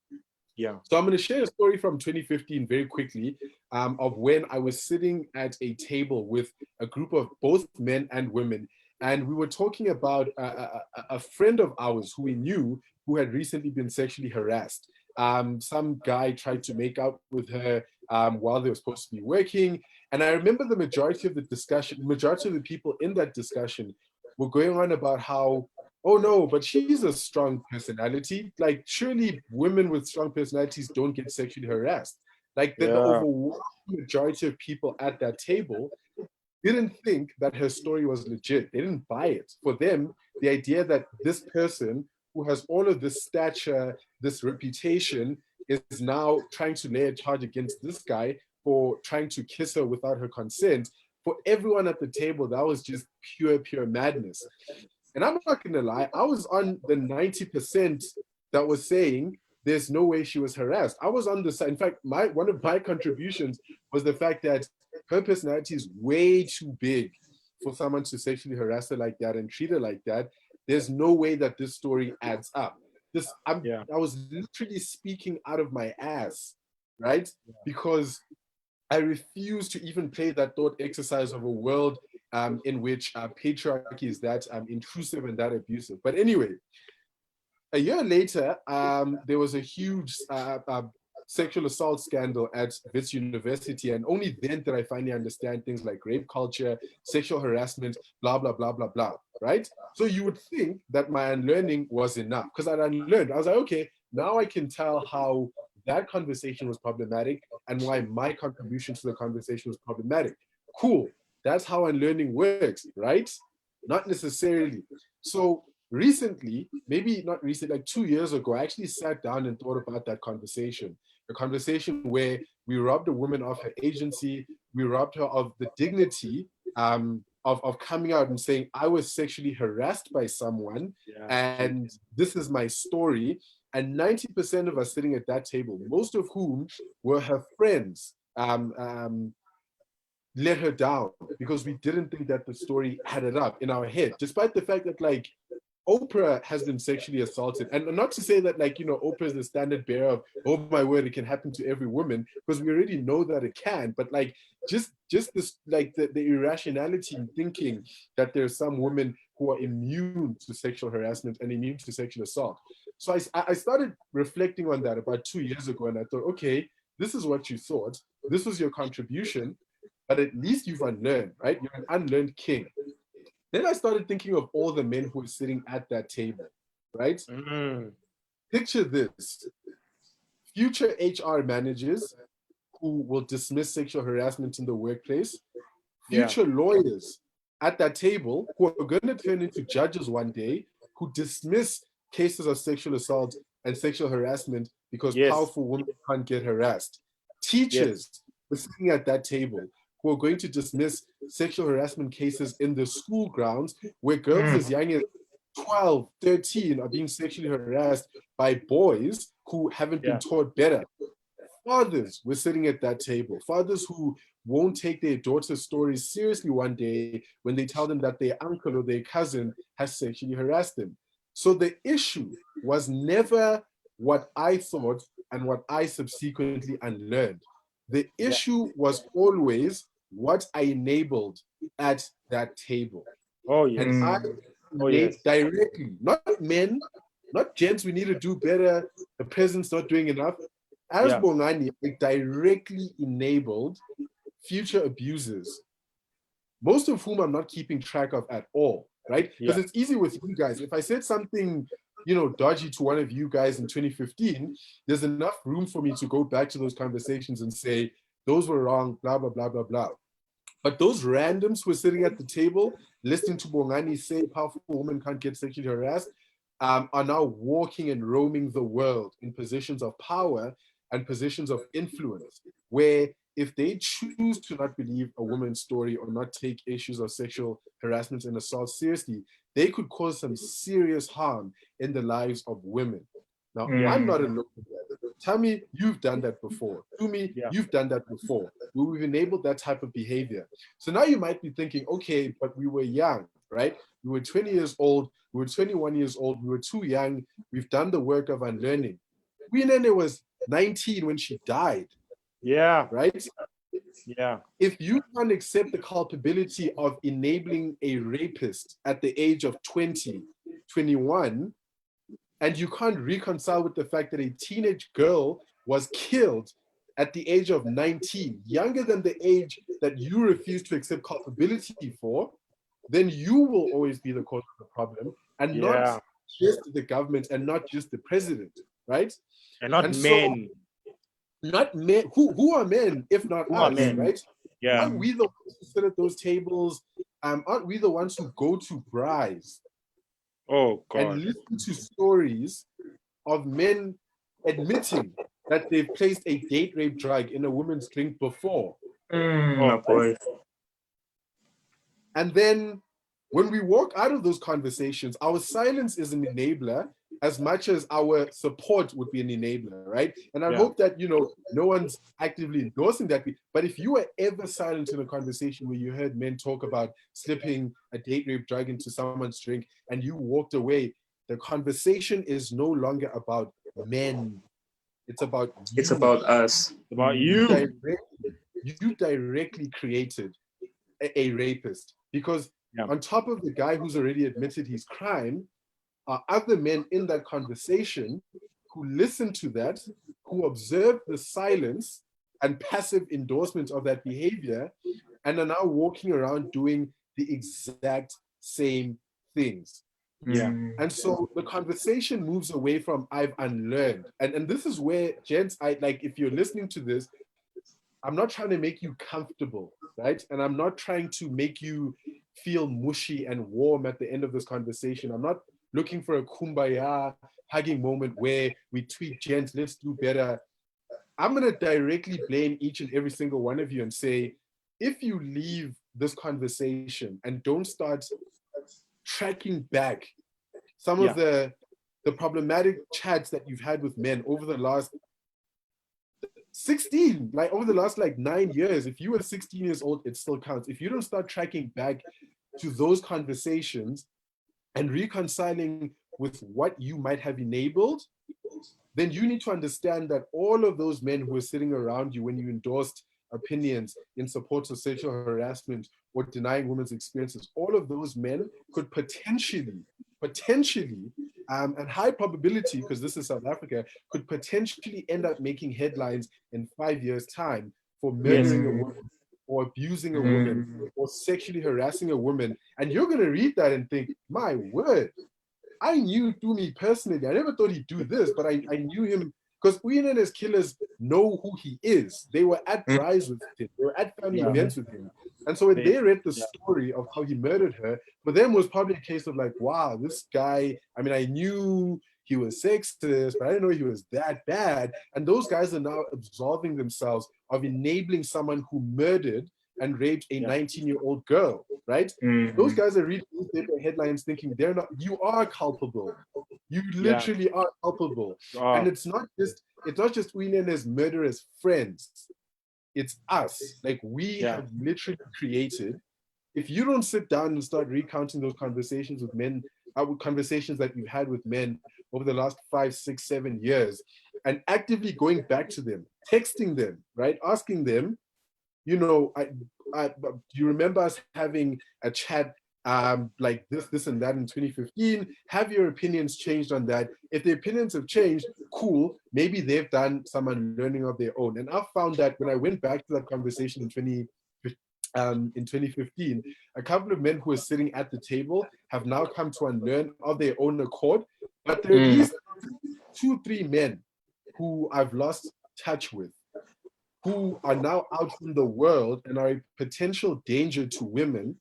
So I'm going to share a story from 2015 very quickly, of when I was sitting at a table with a group of both men and women, and we were talking about a friend of ours who we knew who had recently been sexually harassed. Some guy tried to make out with her while they were supposed to be working. And I remember the majority of the people in that discussion were going on about how, oh no, but she's a strong personality. Like, surely women with strong personalities don't get sexually harassed. Like, the overwhelming majority of people at that table didn't think that her story was legit. They didn't buy it. For them, the idea that this person who has all of this stature, this reputation, is now trying to lay a charge against this guy for trying to kiss her without her consent, for everyone at the table, that was just pure madness. And I'm not gonna lie, I was on the 90% that was saying there's no way she was harassed. I was on the side. In fact, one of my contributions was the fact that her personality is way too big for someone to sexually harass her like that and treat her like that. There's no way that this story adds up. I was literally speaking out of my ass, right? Because I refuse to even play that thought exercise of a world in which patriarchy is that intrusive and that abusive. But anyway, a year later, there was a huge sexual assault scandal at Wits University, and only then did I finally understand things like rape culture, sexual harassment, blah, blah, blah, blah, blah, right? So you would think that my unlearning was enough, because I'd unlearned. I was like, okay, now I can tell how that conversation was problematic and why my contribution to the conversation was problematic. Cool, that's how unlearning works, right? Not necessarily. So recently, maybe not recently, like 2 years ago, I actually sat down and thought about that conversation. A conversation where we robbed a woman of her agency, we robbed her of the dignity of coming out and saying, I was sexually harassed by someone, and this is my story. And 90% of us sitting at that table, most of whom were her friends, let her down because we didn't think that the story added up in our head, despite the fact that, like, Oprah has been sexually assaulted. And not to say that, like, you know, Oprah is the standard bearer of, oh my word, it can happen to every woman, because we already know that it can. But like, just this, like the irrationality in thinking that there's some women who are immune to sexual harassment and immune to sexual assault. So I started reflecting on that about 2 years ago, and I thought, okay, this is what you thought. This was your contribution, but at least you've unlearned, right? You're an unlearned king. Then I started thinking of all the men who were sitting at that table, right? Picture this. Future HR managers who will dismiss sexual harassment in the workplace, future lawyers at that table who are going to turn into judges one day who dismiss cases of sexual assault and sexual harassment because powerful women can't get harassed. Teachers were sitting at that table who are going to dismiss sexual harassment cases in the school grounds where girls as young as 12, 13 are being sexually harassed by boys who haven't been taught better. Fathers were sitting at that table. Fathers who won't take their daughter's stories seriously one day when they tell them that their uncle or their cousin has sexually harassed them. So the issue was never what I thought and what I subsequently unlearned. The issue was always what I enabled at that table. Oh, yes. And I directly, not men, not gents, we need to do better, the president's not doing enough. As Bongani, it directly enabled future abusers, most of whom I'm not keeping track of at all, right? Because it's easy with you guys. If I said something, you know, dodgy to one of you guys in 2015, there's enough room for me to go back to those conversations and say, those were wrong, blah, blah, blah, blah, blah. But those randoms who are sitting at the table, listening to Bongani say powerful women can't get sexually harassed, are now walking and roaming the world in positions of power and positions of influence, where if they choose to not believe a woman's story or not take issues of sexual harassment and assault seriously, they could cause some serious harm in the lives of women. Now, I'm not alone with that. Tell me you've done that before. To me, you've done that before. We've enabled that type of behavior. So now you might be thinking, okay, but we were young, right? We were 20 years old, we were 21 years old, we were too young, we've done the work of unlearning. Winene was 19 when she died. Yeah. Right? Yeah. If you can't accept the culpability of enabling a rapist at the age of 20, 21, and you can't reconcile with the fact that a teenage girl was killed at the age of 19, younger than the age that you refuse to accept culpability for, then you will always be the cause of the problem, and not just the government and not just the president, right? And not men. Not men. Who are men if not us, right? Yeah. Aren't we the ones who sit at those tables? Aren't we the ones who go to braais and listen to stories of men admitting that they've placed a date rape drug in a woman's drink before? Boy. And then when we walk out of those conversations, our silence is an enabler as much as our support would be an enabler, right? And I hope that, you know, no one's actively endorsing that. But if you were ever silent in a conversation where you heard men talk about slipping a date rape drug into someone's drink and you walked away, the conversation is no longer about men. It's about you. It's about us. It's about you. You directly created a rapist, because on top of the guy who's already admitted his crime, are other men in that conversation who listen to that, who observe the silence and passive endorsement of that behavior, and are now walking around doing the exact same things. And so the conversation moves away from I've unlearned. And this is where, gents, if you're listening to this, I'm not trying to make you comfortable, right? And I'm not trying to make you feel mushy and warm at the end of this conversation. I'm not looking for a kumbaya hugging moment where we tweet, gents, let's do better. I'm going to directly blame each and every single one of you and say, if you leave this conversation and don't start tracking back some of the problematic chats that you've had with men over the last 16, over the last 9 years, if you were 16 years old, it still counts. If you don't start tracking back to those conversations and reconciling with what you might have enabled, then you need to understand that all of those men who were sitting around you when you endorsed opinions in support of sexual harassment or denying women's experiences, all of those men could potentially, and high probability, because this is South Africa, could potentially end up making headlines in 5 years' time for murdering a woman or abusing a woman or sexually harassing a woman. And you're going to read that and think, my word, I knew Tumi personally. I never thought he'd do this, but I knew him because Uyenene's killers know who he is. They were at braais with him. They were at family events with him. And so when they read the story of how he murdered her, for them was probably a case of like, wow, this guy, I mean, I knew he was sexist, but I didn't know he was that bad. And those guys are now absolving themselves of enabling someone who murdered and raped a 19-year-old girl, right? Those guys are reading newspaper headlines thinking they're not, you are culpable. You literally are culpable. And it's not just Uinene's murderous friends. It's us. Like we have literally created. If you don't sit down and start recounting those conversations with men, conversations that you've had with men over the last 5, 6, 7 years, and actively going back to them, texting them, right? Asking them, you know, do you remember us having a chat like this and that in 2015? Have your opinions changed on that? If the opinions have changed, cool. Maybe they've done some unlearning of their own. And I found that when I went back to that conversation in 2015, a couple of men who were sitting at the table have now come to unlearn of their own accord. But there are at least 2, 3 men who I've lost touch with, who are now out in the world and are a potential danger to women.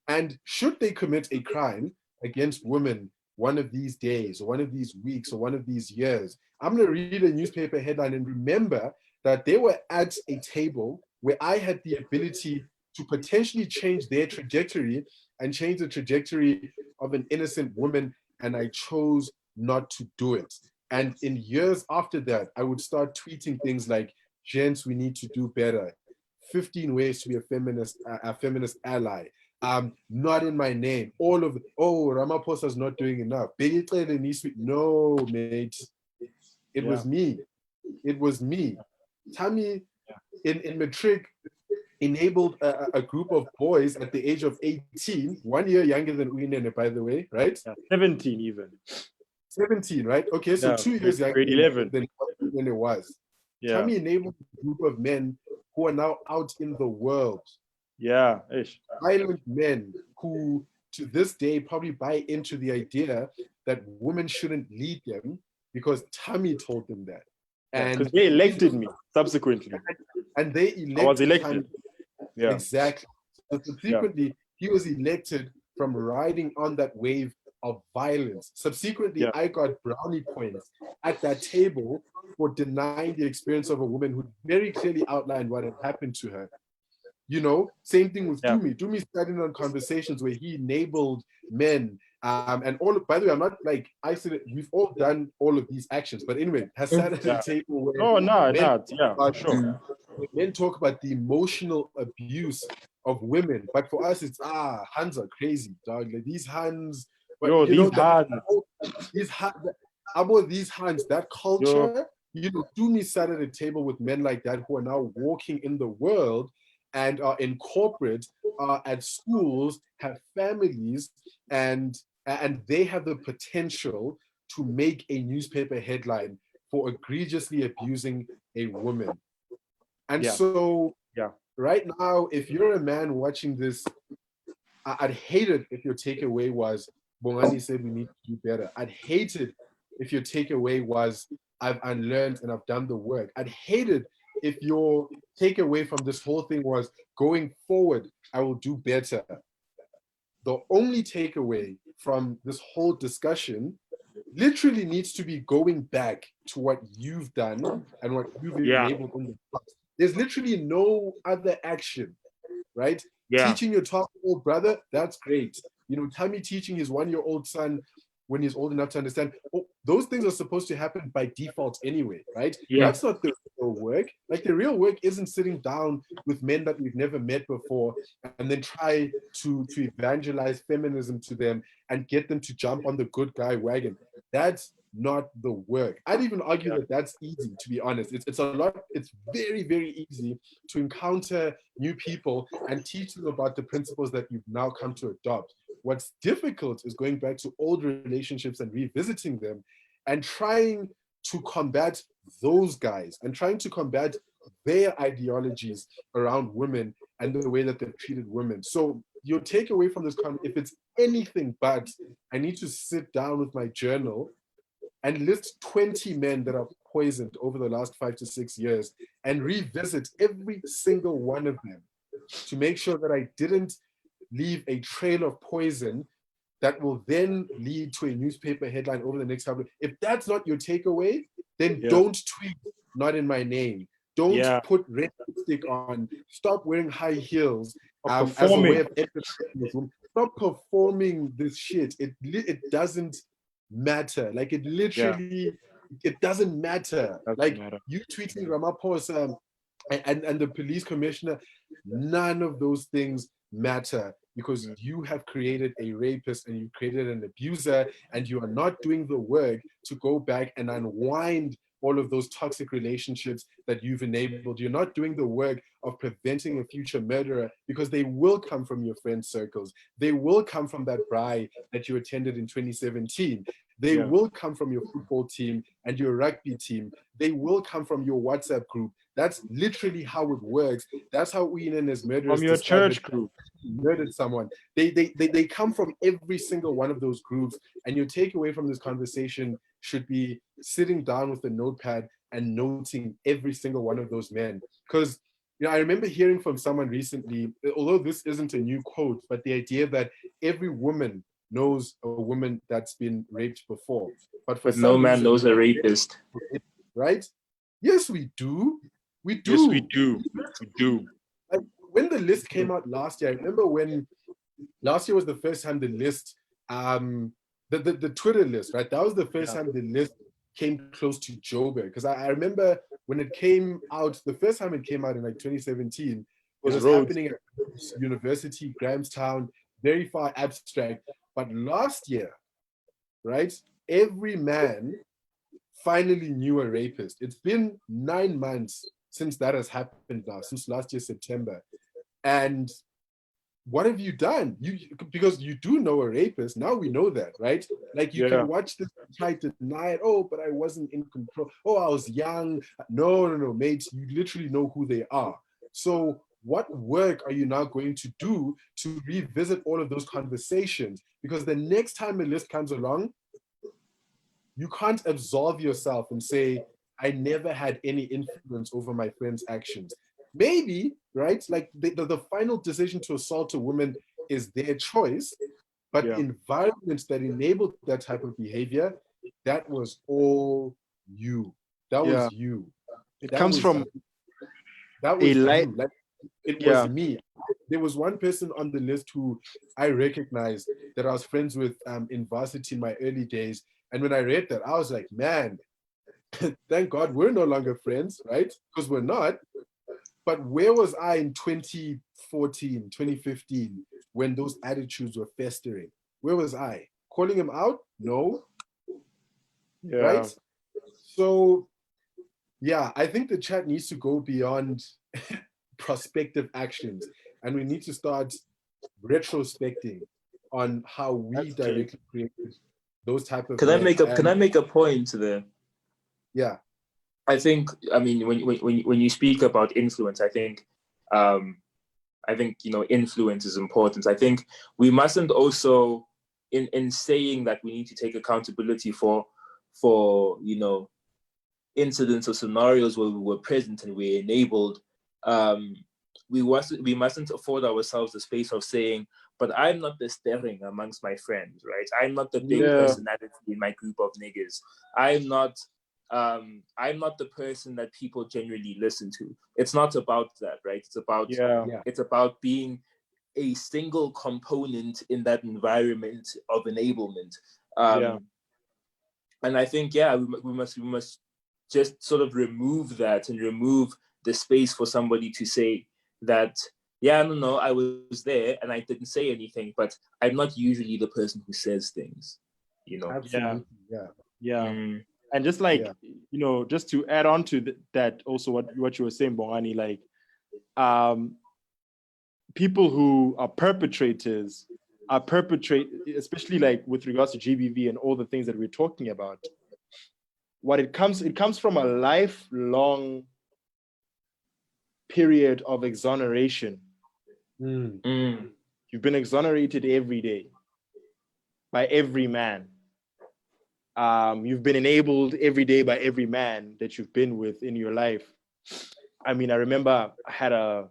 And should they commit a crime against women one of these days, or one of these weeks, or one of these years, I'm going to read a newspaper headline and remember that they were at a table where I had the ability to potentially change their trajectory and change the trajectory of an innocent woman, and I chose not to do it. And in years after that, I would start tweeting things like, gents, we need to do better. 15 ways to be a feminist ally. Not in my name. All of Ramaphosa's not doing enough. No, mate. It was me. It was me. Tammy in matric enabled a group of boys at the age of 18, 1 year younger than Uinene, by the way, right? 17 even. 17, right? Okay, so 2 years younger grade 11 than when it was. Tammy enabled a group of men who are now out in the world. Violent men who to this day probably buy into the idea that women shouldn't lead them because Tammy told them that. And because they elected me subsequently. And they elected I was elected. Tammy. Exactly. So subsequently, he was elected from riding on that wave of violence. Subsequently, I got brownie points at that table for denying the experience of a woman who very clearly outlined what had happened to her. You know, same thing with Dumi. Dumi started on conversations where he enabled men. And all, by the way, I'm not like isolated. We've all done all of these actions. But anyway, has sat at the table where men talk about the emotional abuse of women. But for us, it's hands are crazy, dog. Like these hands. But these hands, that culture, you know, Dumi sat at a table with men like that who are now walking in the world and are in corporate, at schools, have families, and they have the potential to make a newspaper headline for egregiously abusing a woman. And so right now, if you're a man watching this, I'd hate it if your takeaway was, Bongani said we need to do better. I'd hate it if your takeaway was, I've unlearned and I've done the work. I'd hate it if your takeaway from this whole thing was, going forward, I will do better. The only takeaway from this whole discussion literally needs to be going back to what you've done and what you've enabled in the past. There's literally no other action, right? Teaching your 12-year-old brother, that's great. You know, Tammy teaching his 1-year-old son when he's old enough to understand, those things are supposed to happen by default anyway, right? That's not the real work. Like the real work isn't sitting down with men that we've never met before and then try to evangelize feminism to them and get them to jump on the good guy wagon. That's not the work. I'd even argue that that's easy, to be honest. It's very, very easy to encounter new people and teach them about the principles that you've now come to adopt. What's difficult is going back to old relationships and revisiting them and trying to combat those guys and trying to combat their ideologies around women and the way that they've treated women. So your takeaway from this, if it's anything but, I need to sit down with my journal and list 20 men that are poisoned over the last 5 to 6 years and revisit every single one of them to make sure that I didn't leave a trail of poison that will then lead to a newspaper headline over the next couple. If that's not your takeaway, then don't tweet "not in my name." Don't put red lipstick on. Stop wearing high heels as a way of exercising. Stop performing this shit. It doesn't matter. Like it literally, it doesn't matter. You tweeting Ramaphosa and the police commissioner, none of those things matter, because you have created a rapist and you created an abuser, and you are not doing the work to go back and unwind all of those toxic relationships that you've enabled. You're not doing the work of preventing a future murderer, because they will come from your friend circles. They will come from that braai that you attended in 2017. They will come from your football team and your rugby team. They will come from your WhatsApp group. That's literally how it works. That's how Uinen as murderers from your church group murdered someone. They come from every single one of those groups. And your takeaway from this conversation should be sitting down with a notepad and noting every single one of those men. Because I remember hearing from someone recently, although this isn't a new quote, but the idea that every woman knows a woman that's been raped before. But no man knows a rapist. Right? Yes, we do. We do. Yes, we do. We do. Like, when the list came out last year, I remember when last year was the first time the list, the Twitter list, right? That was the first time the list came close to Joburg. Because I remember when it came out, the first time it came out in like 2017, it was happening at University, Grahamstown, very far abstract. But last year, right, every man finally knew a rapist. It's been 9 months since that has happened now, since last year, September. And what have you done? Because you do know a rapist. Now we know that, right? Like you can watch this, try to deny it. Oh, but I wasn't in control. Oh, I was young. No, mate. You literally know who they are. So what work are you now going to do to revisit all of those conversations? Because the next time a list comes along, you can't absolve yourself and say, I never had any influence over my friend's actions. Maybe, right? Like the final decision to assault a woman is their choice, but environments that enabled that type of behavior, that was all you. That was you. It comes from that was you. Like, it was me. There was one person on the list who I recognized that I was friends with in varsity in my early days. And when I read that, I was like, man, thank God we're no longer friends, right? Because we're not. But where was I in 2014, 2015, when those attitudes were festering? Where was I? Calling him out? No. Right? So, I think the chat needs to go beyond prospective actions. And we need to start retrospecting on how we directly created those type of. Can I make a point there? Yeah. I think, when you speak about influence, I think influence is important. I think we mustn't also, in saying that we need to take accountability for incidents or scenarios where we were present and we enabled, we mustn't afford ourselves the space of saying, but I'm not the staring amongst my friends, right? I'm not the big personality in my group of niggas. I'm not the person that people generally listen to. It's not about that, right? It's about being a single component in that environment of enablement. And I think, we must just sort of remove that and remove the space for somebody to say that, I was there and I didn't say anything, but I'm not usually the person who says things, Absolutely. And just like, just to add on to that, also what you were saying, Bongani, like, people who are perpetrators, especially like with regards to GBV and all the things that we're talking about. It comes from a lifelong period of exoneration. You've been exonerated every day by every man. You've been enabled every day by every man that you've been with in your life. I remember I had a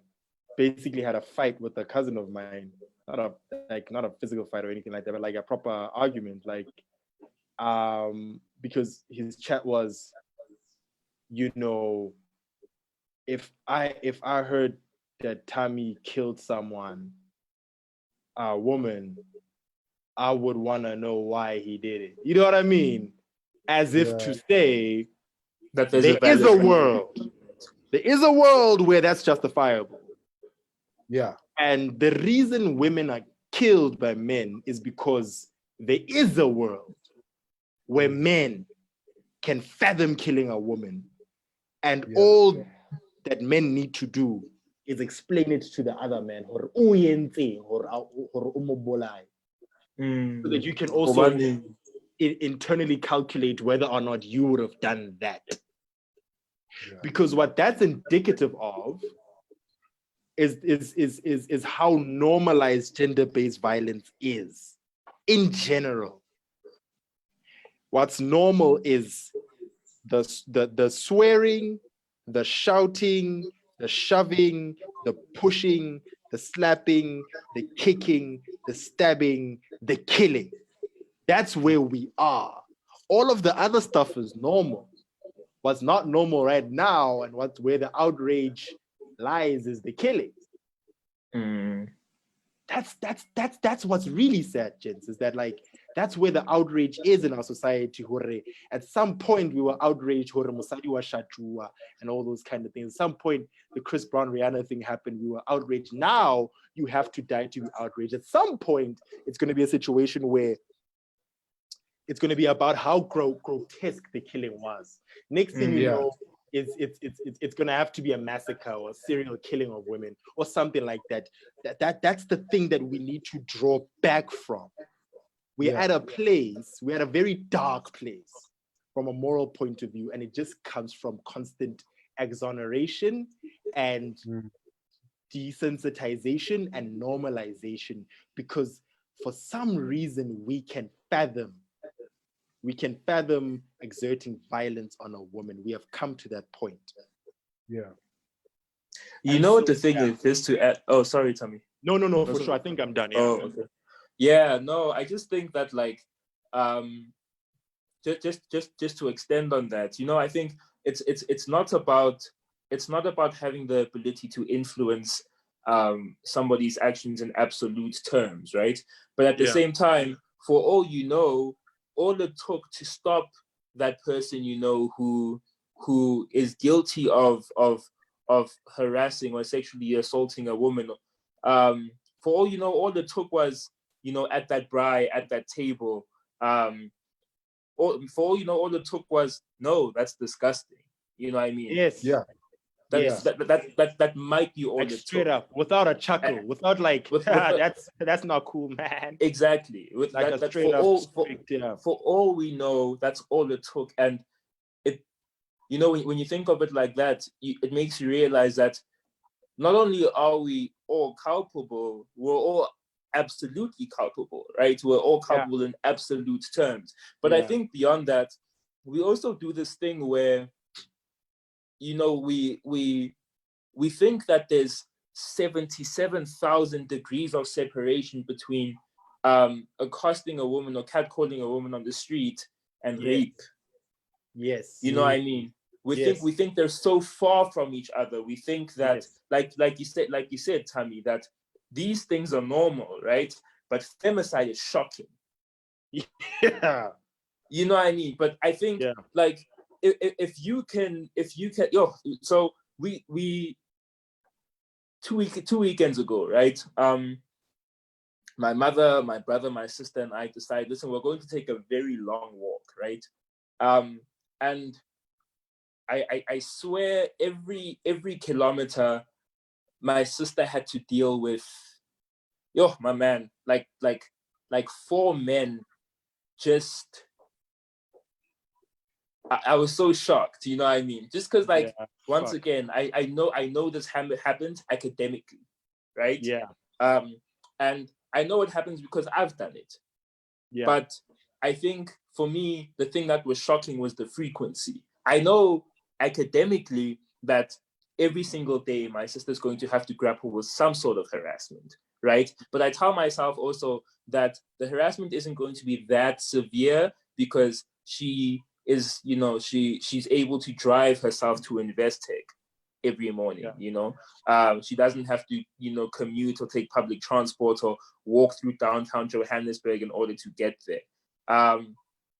basically had a fight with a cousin of mine. Not a physical fight or anything like that, but like a proper argument. Like, because his chat was, you know, if I heard that Tammy killed someone, a woman, I would want to know why he did it. You know what I mean? As if to say that there is a world. There is a world where that's justifiable. Yeah. And the reason women are killed by men is because there is a world where men can fathom killing a woman. And all that men need to do is explain it to the other man. So that you can also internally calculate whether or not you would have done that. Yeah. Because what that's indicative of is how normalized gender-based violence is in general. What's normal is the swearing, the shouting, the shoving, the pushing, the slapping, the kicking, the stabbing, the killing. That's where we are. All of the other stuff is normal. What's not normal right now and where the outrage lies is the killing. That's what's really sad, gents, is that like that's where the outrage is in our society. At some point we were outraged, and all those kind of things. At some point the Chris Brown Rihanna thing happened, we were outraged. Now you have to die to be outraged. At some point it's going to be a situation where it's going to be about how grotesque the killing was. Next thing you know, it's going to have to be a massacre or a serial killing of women or something like that. That's the thing that we need to draw back from. We're at a place, we're at a very dark place from a moral point of view, and it just comes from constant exoneration and desensitization and normalization, because for some reason we can fathom exerting violence on a woman. We have come to that point. Yeah. You know what the thing is, just to add, oh, sorry, Tommy. No, for sure. I think I'm done. Yeah. Oh, okay. Yeah, no, I just think that like, just to extend on that, you know, I think it's not about having the ability to influence somebody's actions in absolute terms, right? But at the same time, for all you know, all it took to stop that person, you know, who is guilty of harassing or sexually assaulting a woman, for all you know, all it took was, you know, at that braai, at that table, for all you know, all it took was, no, that's disgusting. You know what I mean? Yes. Yeah. That might be all like it straight took. Up, without a chuckle, without like, that's not cool, man. Exactly. With like that, for all we know, that's all it took. And it, you know, when you think of it like that, it makes you realize that not only are we all culpable, we're all absolutely culpable, right? We're all culpable in absolute terms. But I think beyond that, we also do this thing where, you know, we think that there's 77,000 degrees of separation between accosting a woman or catcalling a woman on the street and rape. Yes. You know what I mean? We think they're so far from each other. We think that, like you said, Tammy, that these things are normal, right? But femicide is shocking. Yeah. You know what I mean? But I think like if you can, so we 2 weekends ago, right? My mother, my brother, my sister, and I decided, listen, we're going to take a very long walk, right? And I swear every kilometer, my sister had to deal with, my man, like 4 men. Just, I was so shocked, you know what I mean? Just because, like, once again, I know this happened academically, right? Yeah. And I know it happens because I've done it. Yeah. But I think for me, the thing that was shocking was the frequency. I know academically that every single day, my sister's going to have to grapple with some sort of harassment, right? But I tell myself also that the harassment isn't going to be that severe because she is, you know, she's able to drive herself to Investec every morning, you know. She doesn't have to, you know, commute or take public transport or walk through downtown Johannesburg in order to get there.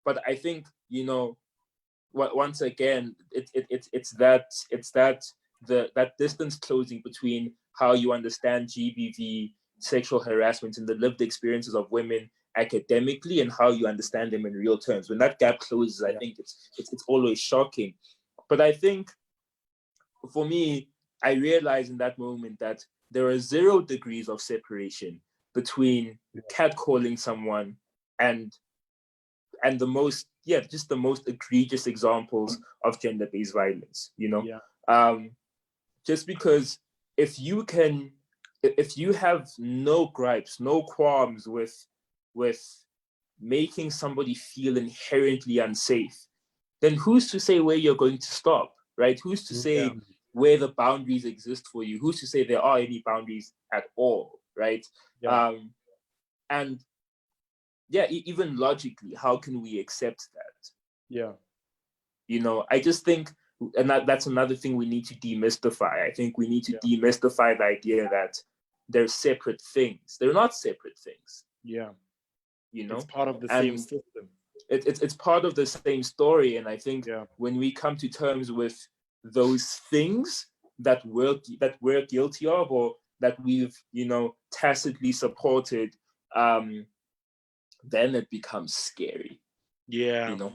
But I think, you know, once again, it's that distance closing between how you understand GBV, sexual harassment, and the lived experiences of women academically, and how you understand them in real terms. When that gap closes, I think it's always shocking. But I think for me, I realized in that moment that there are 0 degrees of separation between catcalling someone and the most, just the most egregious examples of gender-based violence, you know? Just because if you have no gripes, no qualms with making somebody feel inherently unsafe, then who's to say where you're going to stop, right? Who's to say where the boundaries exist for you? Who's to say there are any boundaries at all, right? And even logically, how can we accept that? You know, I just think, and that's another thing we need to demystify. I think we need to demystify the idea that they're separate things. They're not separate things. You know, it's part of the same system. It's part of the same story. And I think when we come to terms with those things that we're guilty of, or that we've, you know, tacitly supported, then it becomes scary. You know?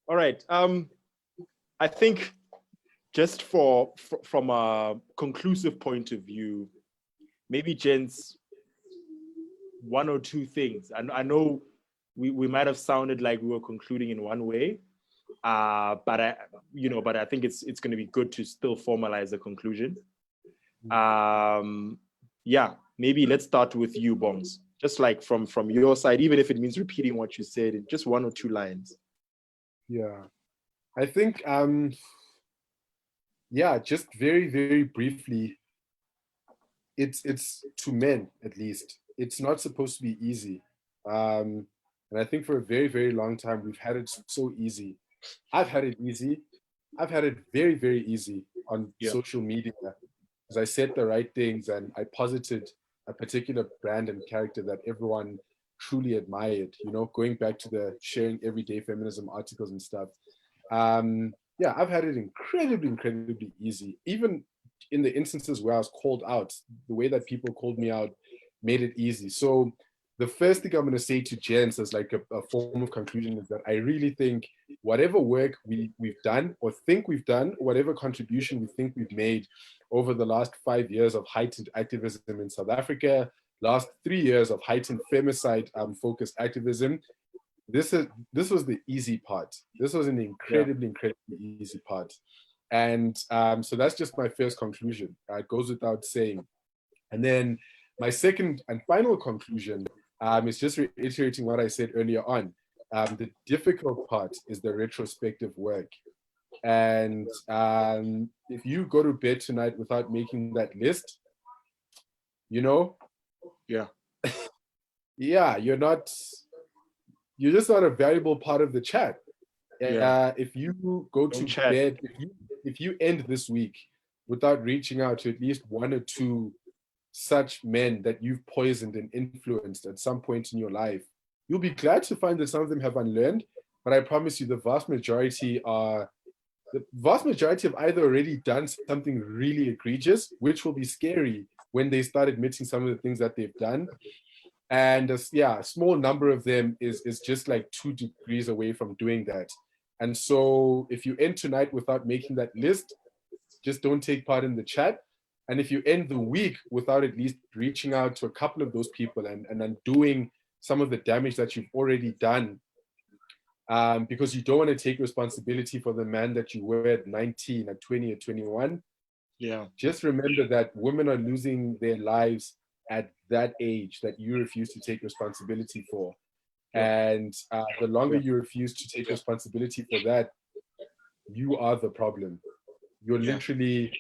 All right. I think just from a conclusive point of view, maybe Jen's 1 or 2 things. And I know we might have sounded like we were concluding in one way, but I think it's going to be good to still formalize the conclusion. Maybe let's start with you, Bongs. Just like from your side, even if it means repeating what you said in just 1 or 2 lines. I think just very, very briefly, it's to men, at least, it's not supposed to be easy. And I think for a very, very long time we've had it so easy. I've had it easy. I've had it very, very easy on social media, because I said the right things and I posited a particular brand and character that everyone truly admired, you know, going back to the sharing everyday feminism articles and stuff. I've had it incredibly, incredibly easy. Even in the instances where I was called out, the way that people called me out made it easy. So the first thing I'm going to say to Jens as like a form of conclusion is that I really think whatever work we've done or think we've done, whatever contribution we think we've made over the last 5 years of heightened activism in South Africa, last 3 years of heightened femicide focused activism, this was the easy part. This was an incredibly, incredibly easy part. And so that's just my first conclusion. It goes without saying. And then my second and final conclusion is just reiterating what I said earlier on. The difficult part is the retrospective work. And if you go to bed tonight without making that list, you know, you're just not a valuable part of the chat. If you go to bed, if you end this week without reaching out to at least 1 or 2 such men that you've poisoned and influenced at some point in your life, you'll be glad to find that some of them have unlearned. But I promise you, the vast majority have either already done something really egregious, which will be scary when they start admitting some of the things that they've done. And a small number of them is just like 2 degrees away from doing that. And so if you end tonight without making that list, just don't take part in the chat. And if you end the week without at least reaching out to a couple of those people and undoing some of the damage that you've already done, because you don't want to take responsibility for the man that you were at 19, at 20, at 21, just remember that women are losing their lives at that age that you refuse to take responsibility for. And the longer you refuse to take responsibility for that, you are the problem. You're literally,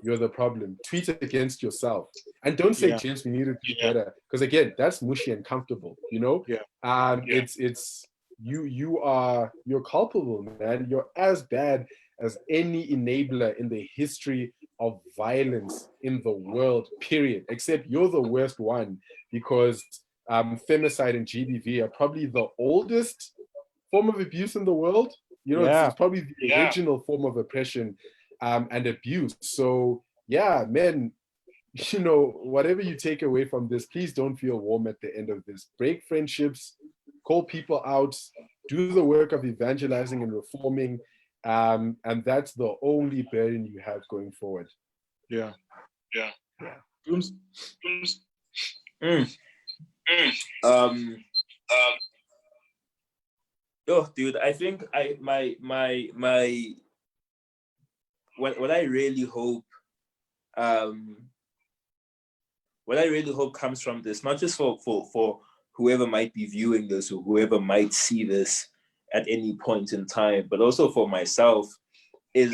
you're the problem. Tweet against yourself. And don't say, James, we need to do better. Because again, that's mushy and comfortable, you know? It's you're culpable, man. You're as bad as any enabler in the history of violence in the world, period. Except you're the worst one, because femicide and GBV are probably the oldest form of abuse in the world. You know, it's probably the original form of oppression and abuse. So yeah, men, you know, whatever you take away from this, please don't feel warm at the end of this. Break friendships, call people out, do the work of evangelizing and reforming, and that's the only burden you have going forward. Oh, dude, I think what I really hope comes from this, not just for whoever might be viewing this or whoever might see this at any point in time, but also for myself, is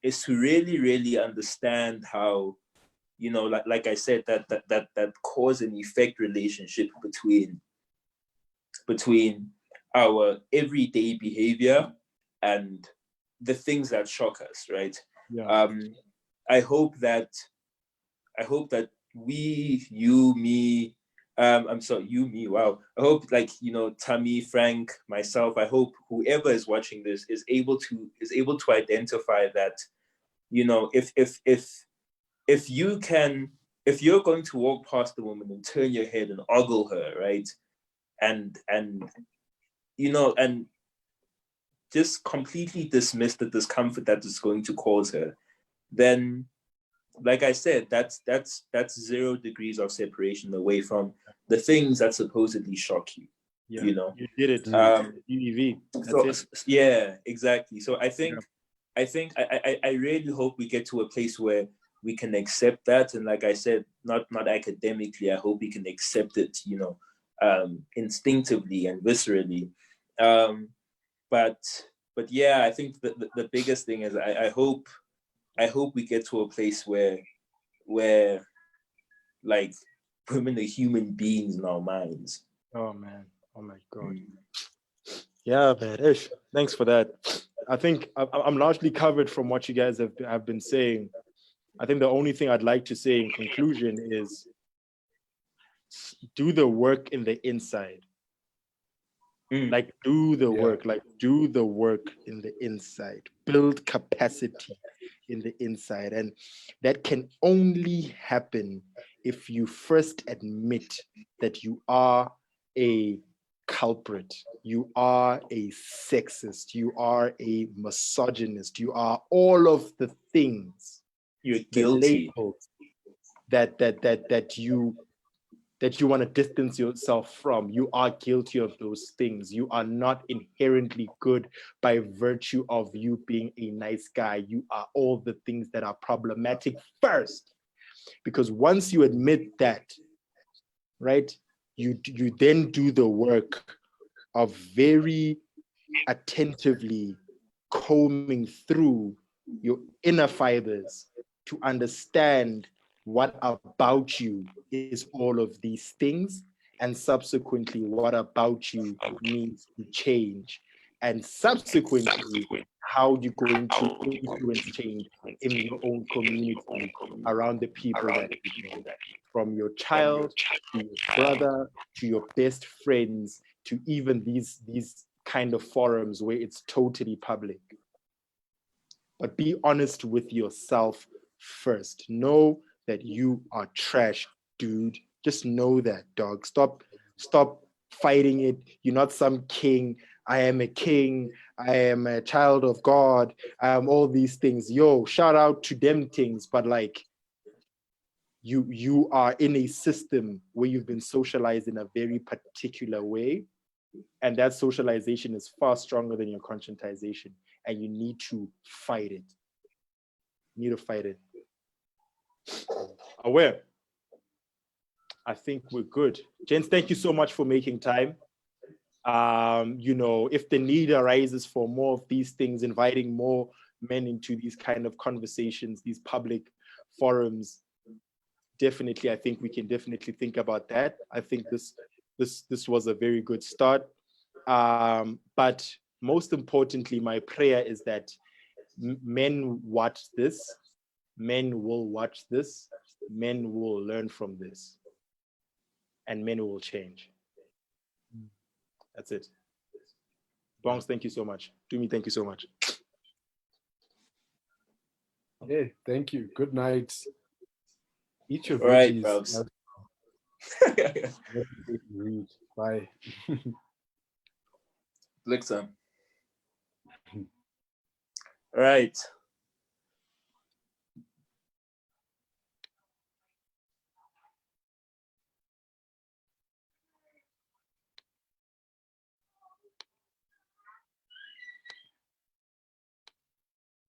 to really understand how, you know, like I said, that cause and effect relationship between our everyday behavior and the things that shock us, right? I hope that we, you, me, you, me, wow. I hope, like, you know, Tammy, Frank, myself, I hope whoever is watching this is able to identify that, you know, if you're going to walk past the woman and turn your head and ogle her, right? And you know, and just completely dismiss the discomfort that is going to cause her, then, like I said, that's 0 degrees of separation away from the things that supposedly shock you. You know, you did it. UEV. Yeah, exactly. So I think I really hope we get to a place where we can accept that, and like I said, not academically. I hope we can accept it, you know, instinctively and viscerally. But yeah, I think the biggest thing is I hope we get to a place where like women are human beings in our minds. Oh man, oh my God. Yeah, man. Ish. Thanks for that. I think I'm largely covered from what you guys have been saying. I think the only thing I'd like to say in conclusion is do the work in the inside. Like do the work in the inside. Build capacity in the inside. And that can only happen if you first admit that you are a culprit, you are a sexist, you are a misogynist, you are all of the things, you're guilty, that you want to distance yourself from. You are guilty of those things. You are not inherently good by virtue of you being a nice guy. You are all the things that are problematic first. Because once you admit that, right, you then do the work of very attentively combing through your inner fibers to understand what about you is all of these things, and subsequently what about you needs to change, and subsequently how you're going to influence change in your own community around the people that you know, from your child to your brother to your best friends to even these kind of forums where it's totally public. But be honest with yourself first. Know that you are trash, dude. Just know that, dog. Stop fighting it. You're not some king. I am a king. I am a child of God. I am all these things. Yo, shout out to them things. But like, you are in a system where you've been socialized in a very particular way. And that socialization is far stronger than your conscientization. And you need to fight it. You need to fight it. Aware. I think we're good. Gents, thank you so much for making time. If the need arises for more of these things, inviting more men into these kind of conversations, these public forums, definitely, I think we can definitely think about that. I think this was a very good start. But most importantly, my prayer is that men watch this, men will watch this, men will learn from this, and men will change. That's it. Bongs, thank you so much. Dumi, thank you so much. Hey, thank you. Good night. Eat your Right, veggies. Bye. Lick some. Right.